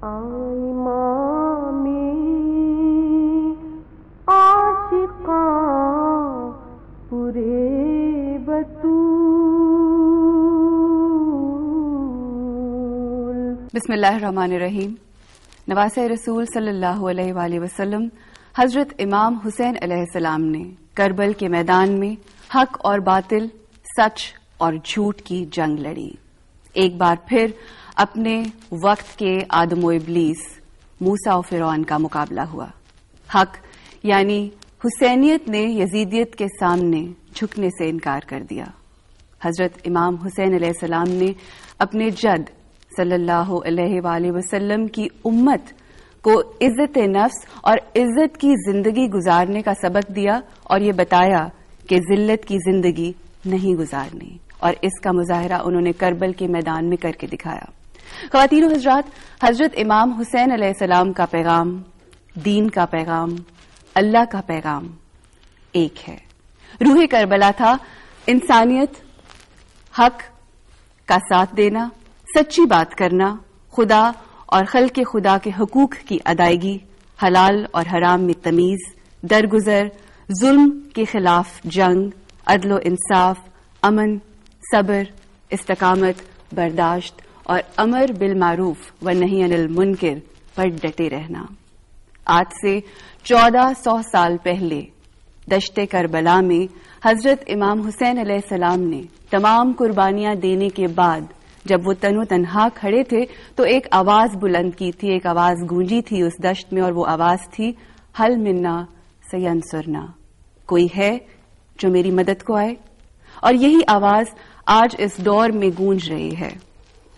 بسم اللہ الرحمن الرحیم. نواسہ رسول صلی اللہ علیہ وآلہ وسلم حضرت امام حسین علیہ السلام نے کربل کے میدان میں حق اور باطل، سچ اور جھوٹ کی جنگ لڑی. ایک بار پھر اپنے وقت کے آدم و ابلیس، موسیٰ و فرعون کا مقابلہ ہوا. حق یعنی حسینیت نے یزیدیت کے سامنے جھکنے سے انکار کر دیا. حضرت امام حسین علیہ السلام نے اپنے جد صلی اللہ علیہ وآلہ وسلم کی امت کو عزت نفس اور عزت کی زندگی گزارنے کا سبق دیا اور یہ بتایا کہ ذلت کی زندگی نہیں گزارنی، اور اس کا مظاہرہ انہوں نے کربل کے میدان میں کر کے دکھایا. خواتین و حضرات، حضرت امام حسین علیہ السلام کا پیغام، دین کا پیغام، اللہ کا پیغام ایک ہے. روح کربلا تھا انسانیت، حق کا ساتھ دینا، سچی بات کرنا، خدا اور خلق خدا کے حقوق کی ادائیگی، حلال اور حرام میں تمیز، درگزر، ظلم کے خلاف جنگ، عدل و انصاف، امن، صبر، استقامت، برداشت اور امر بالمعروف و نہی عن المنکر پر ڈٹے رہنا. آج سے 1400 سال پہلے دشت کربلا میں حضرت امام حسین علیہ السلام نے تمام قربانیاں دینے کے بعد جب وہ تن و تنہا کھڑے تھے تو ایک آواز بلند کی تھی، ایک آواز گونجی تھی اس دشت میں، اور وہ آواز تھی حل منا سینصرنا، کوئی ہے جو میری مدد کو آئے. اور یہی آواز آج اس دور میں گونج رہی ہے.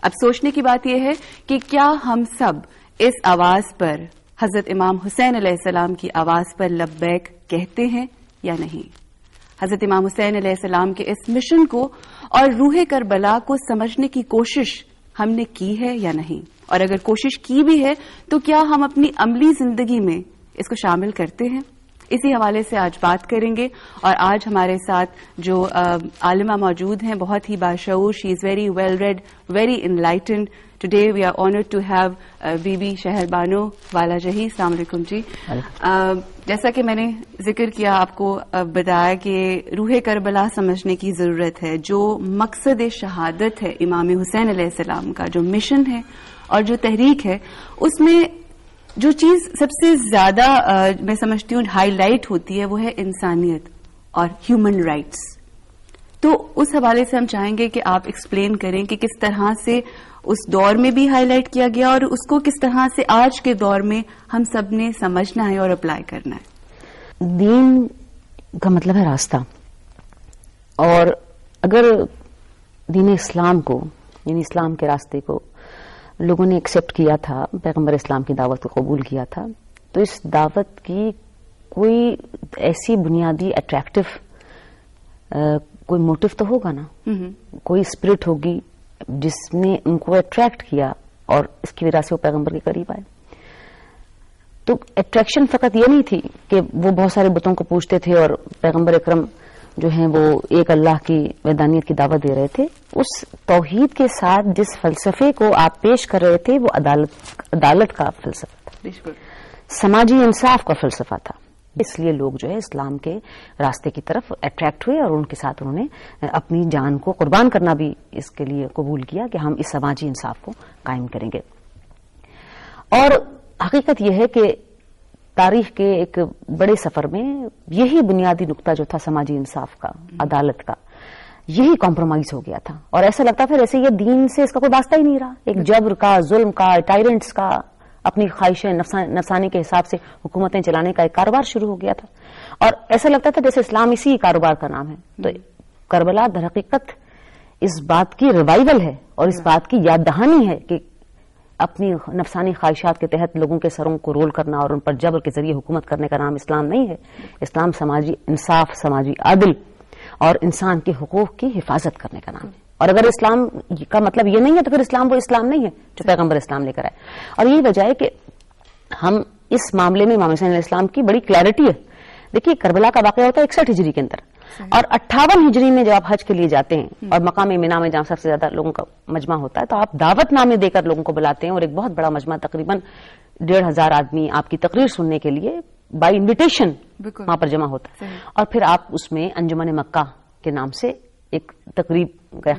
اب سوچنے کی بات یہ ہے کہ کیا ہم سب اس آواز پر، حضرت امام حسین علیہ السلام کی آواز پر لبیک کہتے ہیں یا نہیں؟ حضرت امام حسین علیہ السلام کے اس مشن کو اور روح کربلا کو سمجھنے کی کوشش ہم نے کی ہے یا نہیں؟ اور اگر کوشش کی بھی ہے تو کیا ہم اپنی عملی زندگی میں اس کو شامل کرتے ہیں؟ اسی حوالے سے آج بات کریں گے. اور آج ہمارے ساتھ جو عالمہ موجود ہیں، بہت ہی باشعور، she is very well read, very enlightened. Today we are honoured to have Bibi Shehar Bano والا جہی. السلام علیکم جی. جیسا کہ میں نے ذکر کیا، آپ کو بتایا کہ روح کربلا سمجھنے کی ضرورت ہے. جو مقصد شہادت ہے امام حسین علیہ السلام کا، جو مشن ہے اور جو تحریک ہے، اس میں جو چیز سب سے زیادہ میں سمجھتی ہوں ہائی لائٹ ہوتی ہے وہ ہے انسانیت اور ہیومن رائٹس. تو اس حوالے سے ہم چاہیں گے کہ آپ ایکسپلین کریں کہ کس طرح سے اس دور میں بھی ہائی لائٹ کیا گیا اور اس کو کس طرح سے آج کے دور میں ہم سب نے سمجھنا ہے اور اپلائی کرنا ہے. دین کا مطلب ہے راستہ، اور اگر دین اسلام کو، یعنی اسلام کے راستے کو لوگوں نے ایکسپٹ کیا تھا، پیغمبر اسلام کی دعوت کو قبول کیا تھا، تو اس دعوت کی کوئی ایسی بنیادی اٹریکٹو کوئی موٹو تو ہوگا نا، کوئی اسپرٹ ہوگی جس نے ان کو اٹریکٹ کیا اور اس کی وجہ سے وہ پیغمبر کے قریب آئے. تو اٹریکشن فقط یہ نہیں تھی کہ وہ بہت سارے بتوں کو پوجتے تھے اور پیغمبر اکرم جو ہیں وہ ایک اللہ کی وحدانیت کی دعوت دے رہے تھے. اس توحید کے ساتھ جس فلسفے کو آپ پیش کر رہے تھے وہ عدالت کا فلسفہ تھا، سماجی انصاف کا فلسفہ تھا. اس لیے لوگ جو ہے اسلام کے راستے کی طرف اٹریکٹ ہوئے اور ان کے ساتھ انہوں نے اپنی جان کو قربان کرنا بھی اس کے لیے قبول کیا کہ ہم اس سماجی انصاف کو قائم کریں گے. اور حقیقت یہ ہے کہ تاریخ کے ایک بڑے سفر میں یہی بنیادی نقطہ جو تھا سماجی انصاف کا، عدالت کا، یہی کمپرومائز ہو گیا تھا. اور ایسا لگتا پھر ایسے یہ دین سے اس کا کوئی واسطہ ہی نہیں رہا. ایک جبر کا، ظلم کا، ٹائرنٹس کا، اپنی خواہشیں نفسانی کے حساب سے حکومتیں چلانے کا ایک کاروبار شروع ہو گیا تھا. اور ایسا لگتا تھا جیسے اسلام اسی کاروبار کا نام ہے. تو کربلا در حقیقت اس بات کی ریوائول ہے اور اس بات کی یاد دہانی ہے کہ اپنی نفسانی خواہشات کے تحت لوگوں کے سروں کو رول کرنا اور ان پر جبر کے ذریعے حکومت کرنے کا نام اسلام نہیں ہے. اسلام سماجی انصاف، سماجی عدل اور انسان کے حقوق کی حفاظت کرنے کا نام ہے. اور اگر اسلام کا مطلب یہ نہیں ہے تو پھر اسلام وہ اسلام نہیں ہے جو پیغمبر اسلام لے کر آئے. اور یہی وجہ ہے کہ ہم اس معاملے میں امام حسین علیہ السلام کی بڑی کلیئرٹی ہے. دیکھیے کربلا کا واقعہ ہوتا ہے 61 ہجری کے اندر، اور 58 ہجری میں جب آپ حج کے لیے جاتے ہیں اور مقام مینا میں جہاں سب سے زیادہ لوگوں کا مجمع ہوتا ہے تو آپ دعوت نامے دے کر لوگوں کو بلاتے ہیں، اور ایک بہت بڑا مجمع تقریباً 1,500 آدمی آپ کی تقریر سننے کے لیے بائی انویٹیشن وہاں پر جمع ہوتا ہے، اور پھر آپ اس میں انجمن مکہ کے نام سے ایک تقریب کا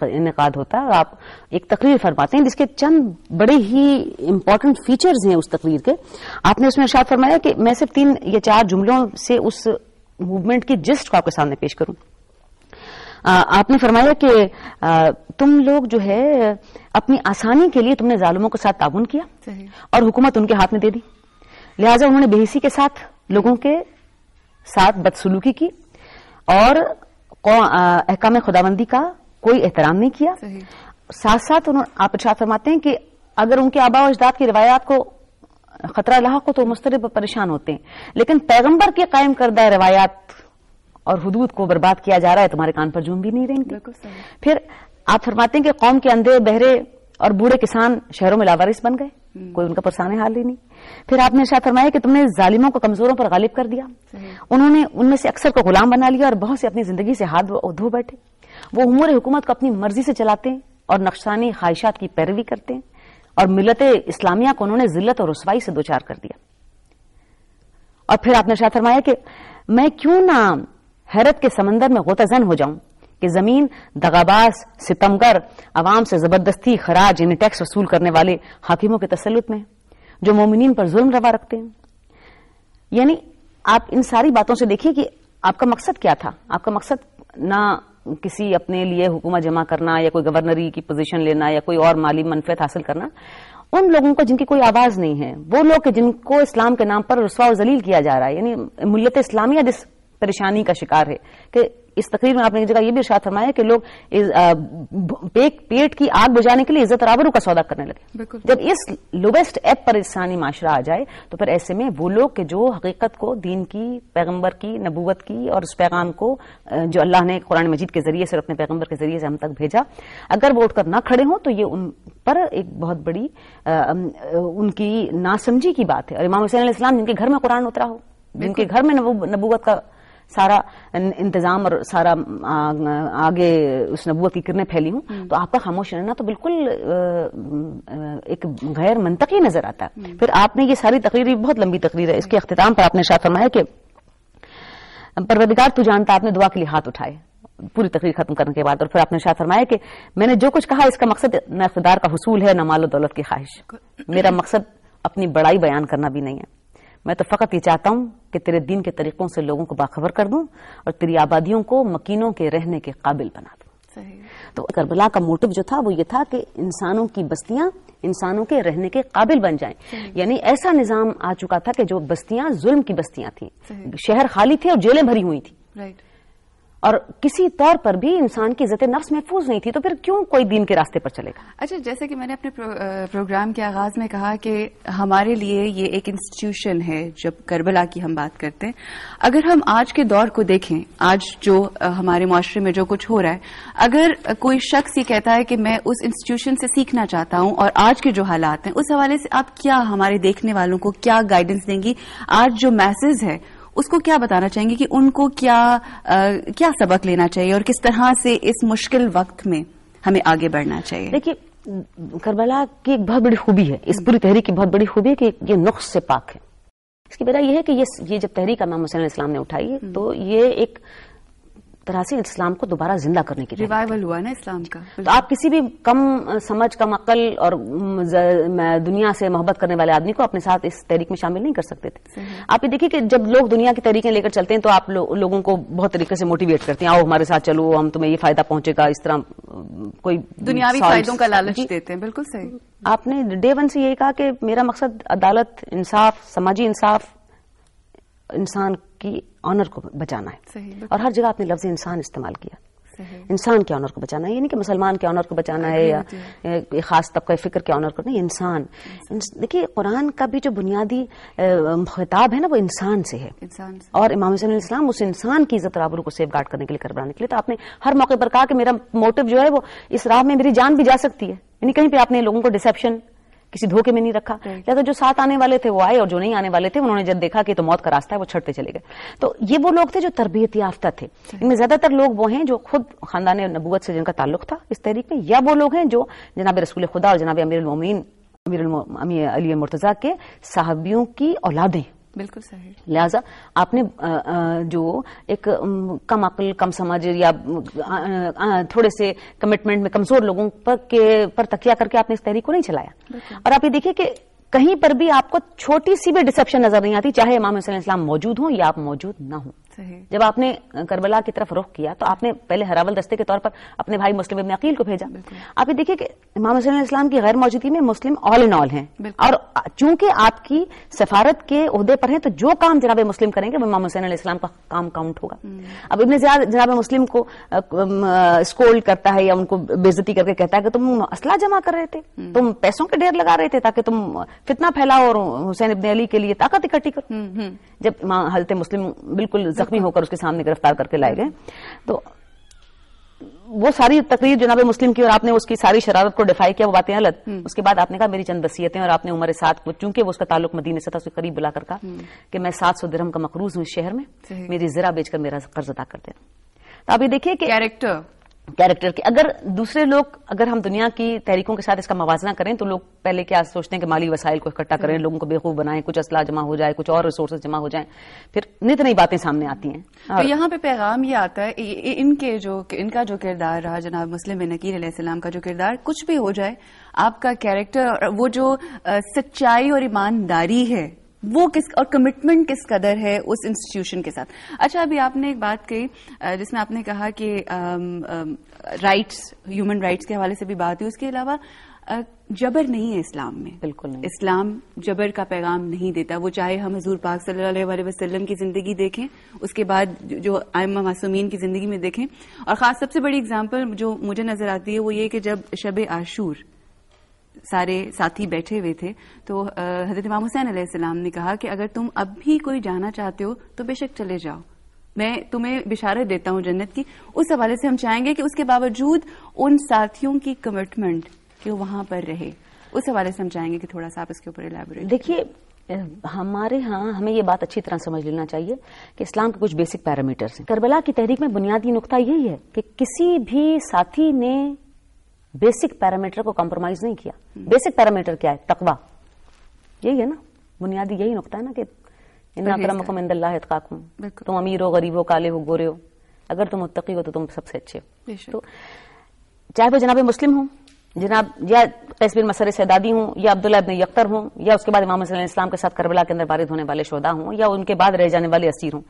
انعقاد ہوتا ہے، اور آپ ایک تقریر فرماتے ہیں جس کے چند بڑے ہی امپورٹنٹ فیچرز ہیں اس تقریر کے. آپ نے اس میں ارشاد فرمایا کہ میں صرف 3 یا 4 جملوں سے اس موومنٹ کی جسٹ کو آپ کے سامنے پیش کروں. آپ نے فرمایا کہ تم لوگ جو ہے اپنی آسانی کے لیے تم نے ظالموں کے ساتھ تعاون کیا اور حکومت ان کے ہاتھ میں دے دی، لہٰذا انہوں نے بے حسی کے ساتھ لوگوں کے ساتھ بدسلوکی کی اور احکام خداوندی کا کوئی احترام نہیں کیا. ساتھ ساتھ آپ ارشاد فرماتے ہیں کہ اگر ان کے آباء و اجداد کی روایات کو خطرہ لاحق ہو تو مضطرب و پریشان ہوتے ہیں، لیکن پیغمبر کے قائم کردہ روایات اور حدود کو برباد کیا جا رہا ہے، تمہارے کان پر جون بھی نہیں رہیں. پھر آپ فرماتے ہیں کہ قوم کے اندھے بہرے اور بوڑھے کسان شہروں میں لاوارث بن گئے، کوئی ان کا پرسان حال ہی نہیں. پھر آپ نے ارشاد فرمایا کہ تم نے ظالموں کو کمزوروں پر غالب کر دیا، انہوں نے ان میں سے اکثر کو غلام بنا لیا اور بہت سے اپنی زندگی سے ہاتھ دھو بیٹھے. وہ امور حکومت کو اپنی مرضی سے چلاتے ہیں اور نقصانی خواہشات کی پیروی کرتے ہیں، اور ملت اسلامیہ کو انہوں نے ذلت اور رسوائی سے دوچار کر دیا. اور پھر آپ نے ارشاد فرمایا کہ میں کیوں نہ حیرت کے سمندر میں غوطہ زن ہو جاؤں کہ زمین دغاباز، ستمگر، عوام سے زبردستی خراج یعنی ٹیکس وصول کرنے والے حاکموں کے تسلط میں، جو مومنین پر ظلم روا رکھتے ہیں. یعنی آپ ان ساری باتوں سے دیکھیے کہ آپ کا مقصد کیا تھا. آپ کا مقصد نہ کسی اپنے لیے حکومت جمع کرنا یا کوئی گورنری کی پوزیشن لینا یا کوئی اور مالی منفعت حاصل کرنا. ان لوگوں کو جن کی کوئی آواز نہیں ہے، وہ لوگ جن کو اسلام کے نام پر رسوا و ذلیل کیا جا رہا ہے، یعنی ملت اسلامیہ جس پریشانی کا شکار ہے. کہ اس تقریر میں آپ نے ایک جگہ یہ بھی ارشاد فرمایا کہ لوگ پیٹ کی آگ بجھانے کے لیے عزت اور آبرو کا سودا کرنے لگے. جب اس لویسٹ ایپ پر انسانی معاشرہ آ جائے تو پھر ایسے میں وہ لوگ کہ جو حقیقت کو، دین کی، پیغمبر کی، نبوت کی اور اس پیغام کو جو اللہ نے قرآن مجید کے ذریعے سے اور اپنے پیغمبر کے ذریعے سے ہم تک بھیجا، اگر وہ اٹھ کر نہ کھڑے ہوں تو یہ ان پر ایک بہت بڑی ان کی ناسمجھی کی بات ہے. اور امام حسین علیہ السلام جن کے گھر میں قرآن اترا ہو، جن کے گھر میں نبوت کا سارا انتظام اور سارا آگے اس نبوت کی کرنیں پھیلی ہوں، تو آپ کا خاموش رہنا تو بالکل ایک غیر منطقی نظر آتا ہے. پھر آپ نے یہ ساری تقریر، بہت لمبی تقریر ہے، اس کے اختتام پر آپ نے ارشاد فرمایا کہ پروردگار تو جانتا، آپ نے دعا کے لیے ہاتھ اٹھائے پوری تقریر ختم کرنے کے بعد. اور پھر آپ نے ارشاد فرمایا کہ میں نے جو کچھ کہا اس کا مقصد نہ اقتدار کا حصول ہے، نہ مال و دولت کی خواہش. میرا مقصد اپنی بڑائی بیان کرنا بھی نہیں ہے، میں تو فقط یہ چاہتا ہوں کہ تیرے دین کے طریقوں سے لوگوں کو باخبر کر دوں اور تیری آبادیوں کو مکینوں کے رہنے کے قابل بنا دوں. تو کربلا کا موٹو جو تھا وہ یہ تھا کہ انسانوں کی بستیاں انسانوں کے رہنے کے قابل بن جائیں. یعنی ایسا نظام آ چکا تھا کہ جو بستیاں ظلم کی بستیاں تھیں، شہر خالی تھے اور جیلیں بھری ہوئی تھیں، اور کسی طور پر بھی انسان کی عزت نفس محفوظ نہیں تھی. تو پھر کیوں کوئی دین کے راستے پر چلے گا؟ اچھا، جیسے کہ میں نے اپنے پروگرام کے آغاز میں کہا کہ ہمارے لیے یہ ایک انسٹیٹیوشن ہے. جب کربلا کی ہم بات کرتے ہیں، اگر ہم آج کے دور کو دیکھیں، آج جو ہمارے معاشرے میں جو کچھ ہو رہا ہے، اگر کوئی شخص یہ کہتا ہے کہ میں اس انسٹیٹیوشن سے سیکھنا چاہتا ہوں اور آج کے جو حالات ہیں اس حوالے سے آپ کیا ہمارے دیکھنے والوں کو کیا گائیڈنس دیں گی؟ آج جو میسج ہے اس کو کیا بتانا چاہیں گے کہ ان کو کیا سبق لینا چاہیے اور کس طرح سے اس مشکل وقت میں ہمیں آگے بڑھنا چاہیے؟ دیکھیے، کربلا کی ایک بہت بڑی خوبی ہے، اس پوری تحریک کی بہت بڑی خوبی ہے کہ یہ نقص سے پاک ہے. اس کی وجہ یہ ہے کہ یہ جب تحریک امام حسین علیہ السلام نے اٹھائی تو یہ ایک طرح سے اسلام کو دوبارہ زندہ کرنے کی ریوائول ہوا نا اسلام کا. تو آپ کسی بھی کم سمجھ، کم عقل اور دنیا سے محبت کرنے والے آدمی کو اپنے ساتھ اس تحریک میں شامل نہیں کر سکتے تھے. آپ یہ دیکھیے کہ جب لوگ دنیا کی تحریکیں لے کر چلتے ہیں تو آپ لوگوں کو بہت طریقے سے موٹیویٹ کرتے ہیں، آؤ ہمارے ساتھ چلو، ہم تمہیں یہ فائدہ پہنچے گا، اس طرح کوئی دنیاوی فائدوں کا لالچ دیتے ہیں. بالکل صحیح. آپ نے ڈے ون سے یہی کہا کہ میرا مقصد عدالت، انصاف، سماجی انصاف، انسان کی آنر کو بچانا ہے. اور ہر جگہ آپ نے لفظ انسان استعمال کیا. انسان کے آنر کو بچانا ہے، یہ نہیں کہ مسلمان کے آنر کو بچانا ہے یا خاص طبقہ فکر کے آنر کو نہیں. انسان، دیکھیے قرآن کا بھی جو بنیادی خطاب ہے نا وہ انسان سے ہے، اور امام حسین علیہ السلام اس انسان کی عزت اور آبرو کو سیف گارڈ کرنے کے لیے کربلا نکلے. تو آپ نے ہر موقع پر کہا کہ میرا موٹو جو ہے وہ اس راہ میں میری جان بھی جا سکتی ہے. یعنی کہیں پہ آپ نے لوگوں کو ڈسیپشن، کسی دھوکے میں نہیں رکھا. لہٰذا جو ساتھ آنے والے تھے وہ آئے اور جو نہیں آنے والے تھے انہوں نے جب دیکھا کہ تو موت کا راستہ ہے وہ چھڑتے چلے گئے. تو یہ وہ لوگ تھے جو تربیت یافتہ تھے. ان میں زیادہ تر لوگ وہ ہیں جو خود خاندان نبوت سے جن کا تعلق تھا اس تحریک میں, یا وہ لوگ ہیں جو جناب رسول خدا اور جناب امیر المومنین امیر علی مرتضیٰ کے صحابیوں کی اولادیں. بالکل صحیح. لہٰذا آپ نے جو ایک کم عقل, کم سمجھ یا تھوڑے سے کمٹمنٹ میں کمزور لوگوں پر تکیہ کر کے آپ نے اس تحریک کو نہیں چلایا. اور آپ یہ دیکھیے کہ کہیں پر بھی آپ کو چھوٹی سی بھی ڈسپشن نظر نہیں آتی, چاہے امام حسین علیہ السلام موجود ہوں یا آپ موجود نہ ہوں. جب آپ نے کربلا کی طرف رخ کیا تو آپ نے پہلے ہراول دستے کے طور پر اپنے بھائی مسلم ابن عقیل کو بھیجا. آپ یہ دیکھیے کہ امام حسین علیہ السلام کی غیر موجودگی میں مسلم آل ان آل ہیں, اور چونکہ آپ کی سفارت کے عہدے پر ہیں تو جو کام جناب مسلم کریں گے وہ امام حسین علیہ السلام کا کام کاؤنٹ ہوگا. اب ابن زیاد جناب مسلم کو اسکولڈ کرتا ہے یا ان کو بے عزتی کر کے کہتا ہے کہ تم اسلحہ جمع کر رہے تھے, تم پیسوں کے ڈھیر لگا رہے تھے تاکہ تم فتنہ پھیلاؤ اور حسین ابن علی کے لیے طاقت اکٹھی کرو. جب حضرت مسلم بالکل زخمی ہو کر اس کے سامنے گرفتار کر کے لائے گئے تو وہ ساری تقریر جناب مسلم کی اور آپ نے اس کی ساری شرارت کو ڈیفائی کیا, وہ باتیں غلط. اس کے بعد آپ نے کہا میری چند وصیتیں, اور آپ نے عمر سعد کو, چونکہ وہ اس کا تعلق مدینے سے تھا, اس کے قریب بلا کر کہا کہ میں 700 درہم کا مقروض ہوں اس شہر میں, میری زرہ بیچ کر میرا قرض ادا کر دینا. تو آپ یہ دیکھیے کہ کیریکٹر کے اگر دوسرے لوگ, اگر ہم دنیا کی تحریکوں کے ساتھ اس کا موازنہ کریں تو لوگ پہلے کیا سوچتے ہیں کہ مالی وسائل کو اکٹھا کریں, لوگوں کو بیوقوف بنائیں, کچھ اسلحہ جمع ہو جائے, کچھ اور ریسورسز جمع ہو جائیں, پھر نت نئی باتیں سامنے آتی ہیں. تو یہاں پہ پیغام یہ آتا ہے ان کا جو کردار رہا, جناب مسلم بن عقیل علیہ السلام کا جو کردار, کچھ بھی ہو جائے آپ کا کیریکٹر اور وہ جو سچائی اور ایمانداری ہے وہ کس اور کمٹمنٹ کس قدر ہے اس انسٹیٹیوشن کے ساتھ. اچھا, ابھی آپ نے ایک بات کہی جس میں آپ نے کہا کہ رائٹس, ہیومن رائٹس کے حوالے سے بھی بات ہوئی, اس کے علاوہ جبر نہیں ہے اسلام میں. بالکل نہیں, اسلام جبر کا پیغام نہیں دیتا. وہ چاہے ہم حضور پاک صلی اللہ علیہ وسلم کی زندگی دیکھیں, اس کے بعد جو ائمہ معصومین کی زندگی میں دیکھیں, اور خاص سب سے بڑی اگزامپل جو مجھے نظر آتی ہے وہ یہ کہ جب شب عاشور سارے ساتھی بیٹھے ہوئے تھے تو حضرت امام حسین علیہ السلام نے کہا کہ اگر تم اب بھی کوئی جانا چاہتے ہو تو بے شک چلے جاؤ, میں تمہیں بشارت دیتا ہوں جنت کی. اس حوالے سے ہم چاہیں گے کہ اس کے باوجود ان ساتھیوں کی کمٹمنٹ کہ وہ وہاں پر رہے, اس حوالے سے ہم چاہیں گے کہ تھوڑا سا آپ اس کے اوپر الیبوریٹ. دیکھیے, ہمارے ہاں ہمیں یہ بات اچھی طرح سمجھ لینا چاہیے کہ اسلام کے کچھ بیسک پیرامیٹرز ہیں. کربلا کی تحریک میں بنیادی نقطہ یہی ہے کہ کسی بھی ساتھی نے بیسک پیرامیٹر کو کمپرومائز نہیں کیا. بیسک پیرامیٹر کیا ہے؟ تقوی. یہی ہے نا, بنیادی یہی نقطہ ہے نا کہ ان اکرمکم عند اللہ اتقاکم. تم امیر ہو, غریب ہو, کالے ہو, گورے ہو, اگر تم متقی ہو تو تم سب سے اچھے ہو. تو چاہے وہ جناب مسلم ہوں, جناب یا قیس بن مسر سیدادی ہوں, یا عبداللہ ابن یقطر ہوں, یا اس کے بعد امام حسین علیہ السلام کے ساتھ کربلا کے اندر وارد ہونے والے شہداء ہوں, یا ان کے بعد رہ جانے والے اسیر ہوں,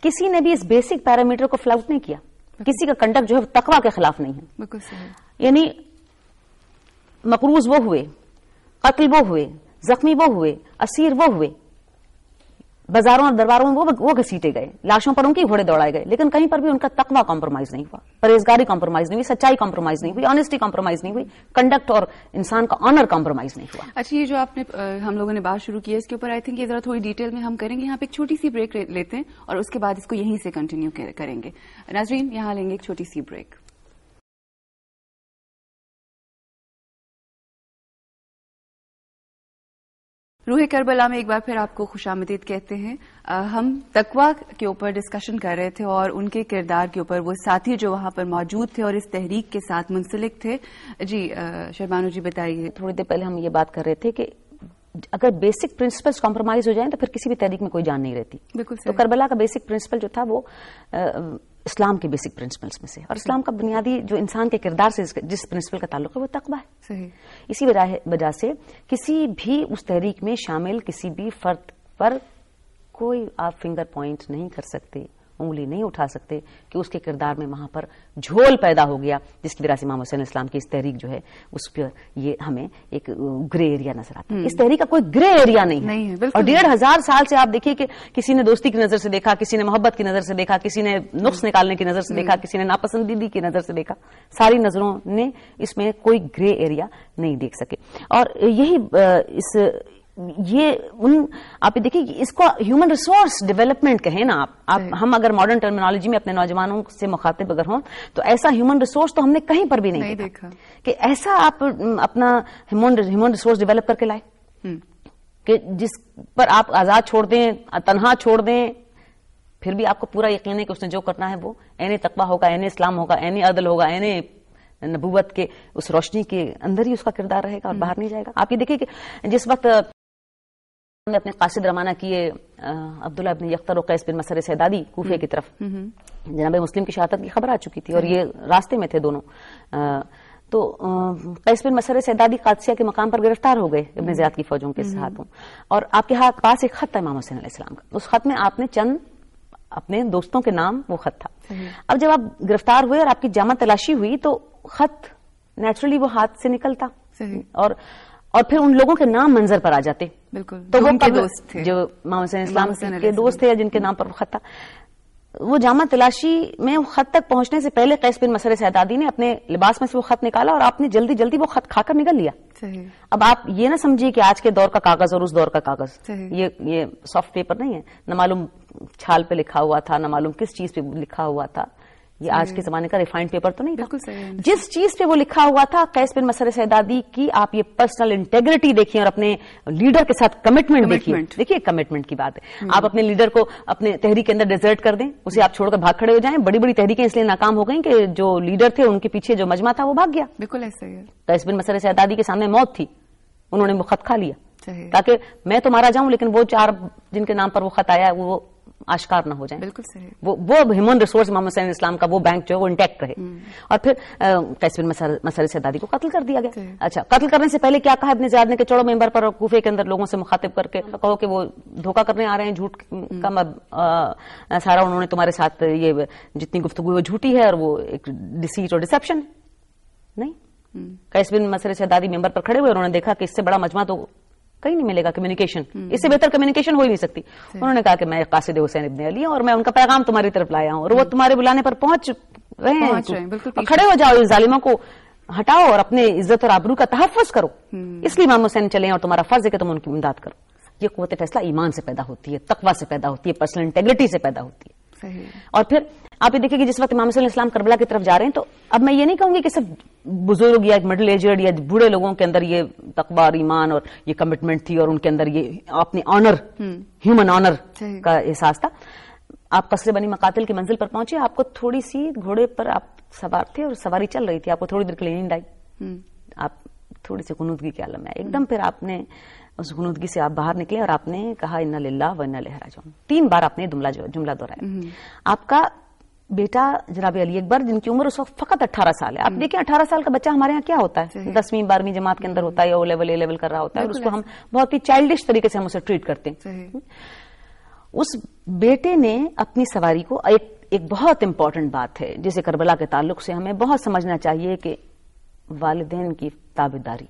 کسی نے بھی اس بیسک پیرامیٹر کو فلاؤٹ نہیں کیا. کسی کا کنڈکٹ جو ہے تقوی کے خلاف نہیں ہے. بالکل صحیح. یعنی مقروض وہ ہوئے, قتل وہ ہوئے, زخمی وہ ہوئے, اسیر وہ ہوئے, بازاروں اور درباروں میں وہ گھسیٹے گئے, لاشوں پر ان کی گھوڑے دوڑائے گئے, لیکن کہیں پر بھی ان کا تقوی کمپرومائز نہیں ہوا, پرہیزگاری کمپرومائز نہیں ہوئی, سچائی کمپرومائز نہیں ہوئی, آنےسٹی کمپرومائز نہیں ہوئی, کنڈکٹ اور انسان کا آنر کمپرومائز نہیں ہوا. اچھا, یہ جو آپ نے ہم لوگوں نے بات شروع کی ہے اس کے اوپر آئی تھنک یہ ذرا تھوڑی ڈیٹیل میں ہم کریں گے. یہاں پہ ایک چھوٹی سی بریک لیتے ہیں اور اس کے بعد اس کو یہیں سے کنٹینیو کریں گے. ناظرین, یہاں لیں گے ایک چھوٹی سی بریک. روح کربلا میں ایک بار پھر آپ کو خوش آمدید کہتے ہیں. ہم تقویٰ کے اوپر ڈسکشن کر رہے تھے اور ان کے کردار کے اوپر, وہ ساتھی جو وہاں پر موجود تھے اور اس تحریک کے ساتھ منسلک تھے. جی شہبانو جی بتائیے. تھوڑی دیر پہلے ہم یہ بات کر رہے تھے کہ اگر بیسک پرنسپلز کمپرومائز ہو جائیں تو پھر کسی بھی تحریک میں کوئی جان نہیں رہتی. بالکل. تو کربلا کا بیسک پرنسپل جو تھا وہ اسلام کے بیسک پرنسپلز میں سے, اور اسلام کا بنیادی جو انسان کے کردار سے جس پرنسپل کا تعلق ہے وہ تقویٰ ہے. صحیح. اسی وجہ سے کسی بھی اس تحریک میں شامل کسی بھی فرد پر کوئی آپ فنگر پوائنٹ نہیں کر سکتے, انگلی نہیں اٹھا سکتے کہ اس کے کردار میں وہاں پر جھول پیدا ہو گیا, جس کی وجہ سے امام حسین اسلام کی اس تحریک جو ہے اس پر یہ ہمیں ایک گرے ایریا نظر آتا ہے. اس تحریک کا کوئی گرے ایریا نہیں ہے. اور 1500 سال سے آپ دیکھیے کہ کسی نے دوستی کی نظر سے دیکھا, کسی نے محبت کی نظر سے دیکھا, کسی نے نقص نکالنے کی نظر سے دیکھا, کسی نے ناپسندیدگی کی نظر سے دیکھا. ساری نظروں نے اس میں کوئی گرے ایریا نہیں دیکھ سکے. اور یہی اس یہ آپ دیکھیے اس کو ہیومن ریسورس ڈیولپمنٹ کہیں نا آپ ہم اگر ماڈرن ٹرمینالوجی میں اپنے نوجوانوں سے مخاطب اگر ہوں تو ایسا ہیومن ریسورس تو ہم نے کہیں پر بھی نہیں دیکھا کہ ایسا آپ اپنا ہیومن ریسورس ڈیولپ کر کے لائے کہ جس پر آپ آزاد چھوڑ دیں، تنہا چھوڑ دیں، پھر بھی آپ کو پورا یقین ہے کہ اس نے جو کرنا ہے وہ عین تقویٰ ہوگا، عین اسلام ہوگا، عین عدل ہوگا، عین نبوت کے اس روشنی کے اندر ہی اس کا کردار رہے گا اور باہر نہیں جائے گا. آپ یہ دیکھیں کہ جس وقت نے اپنے قاصد روانہ کیے عبداللہ ابن یختر و قیس بن مسر سعدادی کوفے کی طرف، جناب مسلم کی شہادت کی خبر آ چکی تھی اور یہ راستے میں تھے دونوں، تو قیس بن مسر سعدادی قادسیہ کے مقام پر گرفتار ہو گئے ابن زیاد کی فوجوں کے ہاتھوں، اور آپ کے پاس ایک خط تھا امام حسین علیہ السلام کا. اس خط میں آپ نے چند اپنے دوستوں کے نام وہ خط تھا. اب جب آپ گرفتار ہوئے اور آپ کی جامع تلاشی ہوئی تو خط نیچرلی وہ ہاتھ سے نکلتا اور پھر ان لوگوں کے نام منظر پر آ جاتے. بالکل. تو وہ دوست تھے جو امام حسین اسلام کے دوست تھے جن کے نام پر وہ خط تھا. وہ جامع تلاشی میں وہ خط تک پہنچنے سے پہلے قیس بن مسر سعدادی نے اپنے لباس میں سے وہ خط نکالا اور آپ نے جلدی جلدی وہ خط کھا کر نگل لیا. اب آپ یہ نہ سمجھیے کہ آج کے دور کا کاغذ اور اس دور کا کاغذ یہ سافٹ پیپر نہیں ہے، نہ معلوم چھال پہ لکھا ہوا تھا، نہ معلوم کس چیز پہ لکھا ہوا تھا. یہ آج کے زمانے کا ریفائنڈ پیپر تو نہیں تھا. جس چیز پہ وہ لکھا ہوا تھا قیس بن مسر سعدادی کی آپ یہ پرسنل انٹیگریٹی دیکھیں اور اپنے لیڈر کے ساتھ کمٹمنٹ دیکھیے. دیکھیے کمٹمنٹ کی بات ہے، آپ اپنے لیڈر کو اپنے تحریک کے اندر ڈیزرٹ کر دیں، اسے آپ چھوڑ کر بھاگ کھڑے ہو جائیں. بڑی بڑی تحریکیں اس لیے ناکام ہو گئیں کہ جو لیڈر تھے ان کے پیچھے جو مجمع تھا وہ بھاگ گیا. بالکل ایسا ہی ہے. قیس بن مسر سعدادی کے سامنے موت تھی، انہوں نے وہ خط کھا لیا تاکہ میں تو مارا جاؤں لیکن وہ چار جن کے نام پر وہ خط آیا وہ آشکار نہ ہو جائیں. بالکل صحیح. وہ ہیومن ریسورس محمد حسین اسلام کا وہ بینک جو ہے وہ انٹیکٹ رہے. اور پھر قیس بن مسر سعدادی کو قتل کر دیا گیا. اچھا، قتل کرنے سے پہلے کیا کہا ابن زیاد نے کہ چڑھو ممبر پر کوفے کے اندر لوگوں سے مخاطب کر کے کہو کہ وہ دھوکہ کرنے آ رہے ہیں، جھوٹ کا سارا انہوں نے تمہارے ساتھ یہ جتنی گفتگو وہ جھوٹی ہے اور وہ ایک ڈیسیٹ اور ڈسپشن نہیں. قیس بن مسر سعدادی ممبر پر کھڑے ہوئے، انہوں نے دیکھا کہ اس سے بڑا مجمع تو کہیں نہیں ملے گا، کمیونیکیشن اس سے بہتر کمیونیکیشن ہو ہی نہیں سکتی. انہوں نے کہا کہ میں قاصد حسین ابن علی ہوں اور میں ان کا پیغام تمہاری طرف لایا ہوں اور وہ تمہارے بلانے پر پہنچ رہے ہیں. کھڑے ہو جاؤ، اس ظالموں کو ہٹاؤ اور اپنے عزت اور آبرو کا تحفظ کرو. اس لیے امام حسین چلے اور تمہارا فرض ہے کہ تم ان کی امداد کرو. یہ قوت فیصلہ ایمان سے پیدا ہوتی ہے، تقویٰ سے پیدا ہوتی ہے، پرسنل انٹیگریٹی سے پیدا ہوتی ہے. اور پھر آپ یہ دیکھیں کہ جس وقت امام حسین علیہ السلام کربلا کی طرف جا رہے ہیں تو اب میں یہ نہیں کہوں گی کہ صرف بزرگ یا مڈل ایجڈ یا بوڑھے لوگوں کے اندر یہ تقویٰ اور ایمان اور یہ کمٹمنٹ تھی اور ان کے اندر یہ اپنے آنر، ہیومن آنر کا احساس تھا. آپ قصر بنی مقاتل کی منزل پر پہنچے، آپ کو تھوڑی سی گھوڑے پر آپ سوار تھے اور سواری چل رہی تھی، آپ کو تھوڑی دیر کے لیے نیند آئی، آپ تھوڑی سی غنودگی کے عالم میں ایک دم پھر آپ نے اس غنودگی سے آپ باہر نکلے اور آپ نے کہا انا للہ و انا الیہ راجعون. 3 بار آپ نے جملہ دہرایا. آپ کا بیٹا جناب علی اکبر جن کی عمر اس وقت فقط 18 سال ہے. آپ دیکھیں 18 سال کا بچہ ہمارے یہاں کیا ہوتا ہے، 10ویں 12ویں جماعت کے اندر ہوتا ہے یا او لیول اے لیول کر رہا ہوتا ہے اور اس کو ہم بہت ہی چائلڈش طریقے سے ہم اسے ٹریٹ کرتے ہیں. اس بیٹے نے اپنی سواری کو ایک بہت امپورٹنٹ بات ہے جسے کربلا کے تعلق سے ہمیں بہت سمجھنا چاہیے کہ والدین کی تابعداری،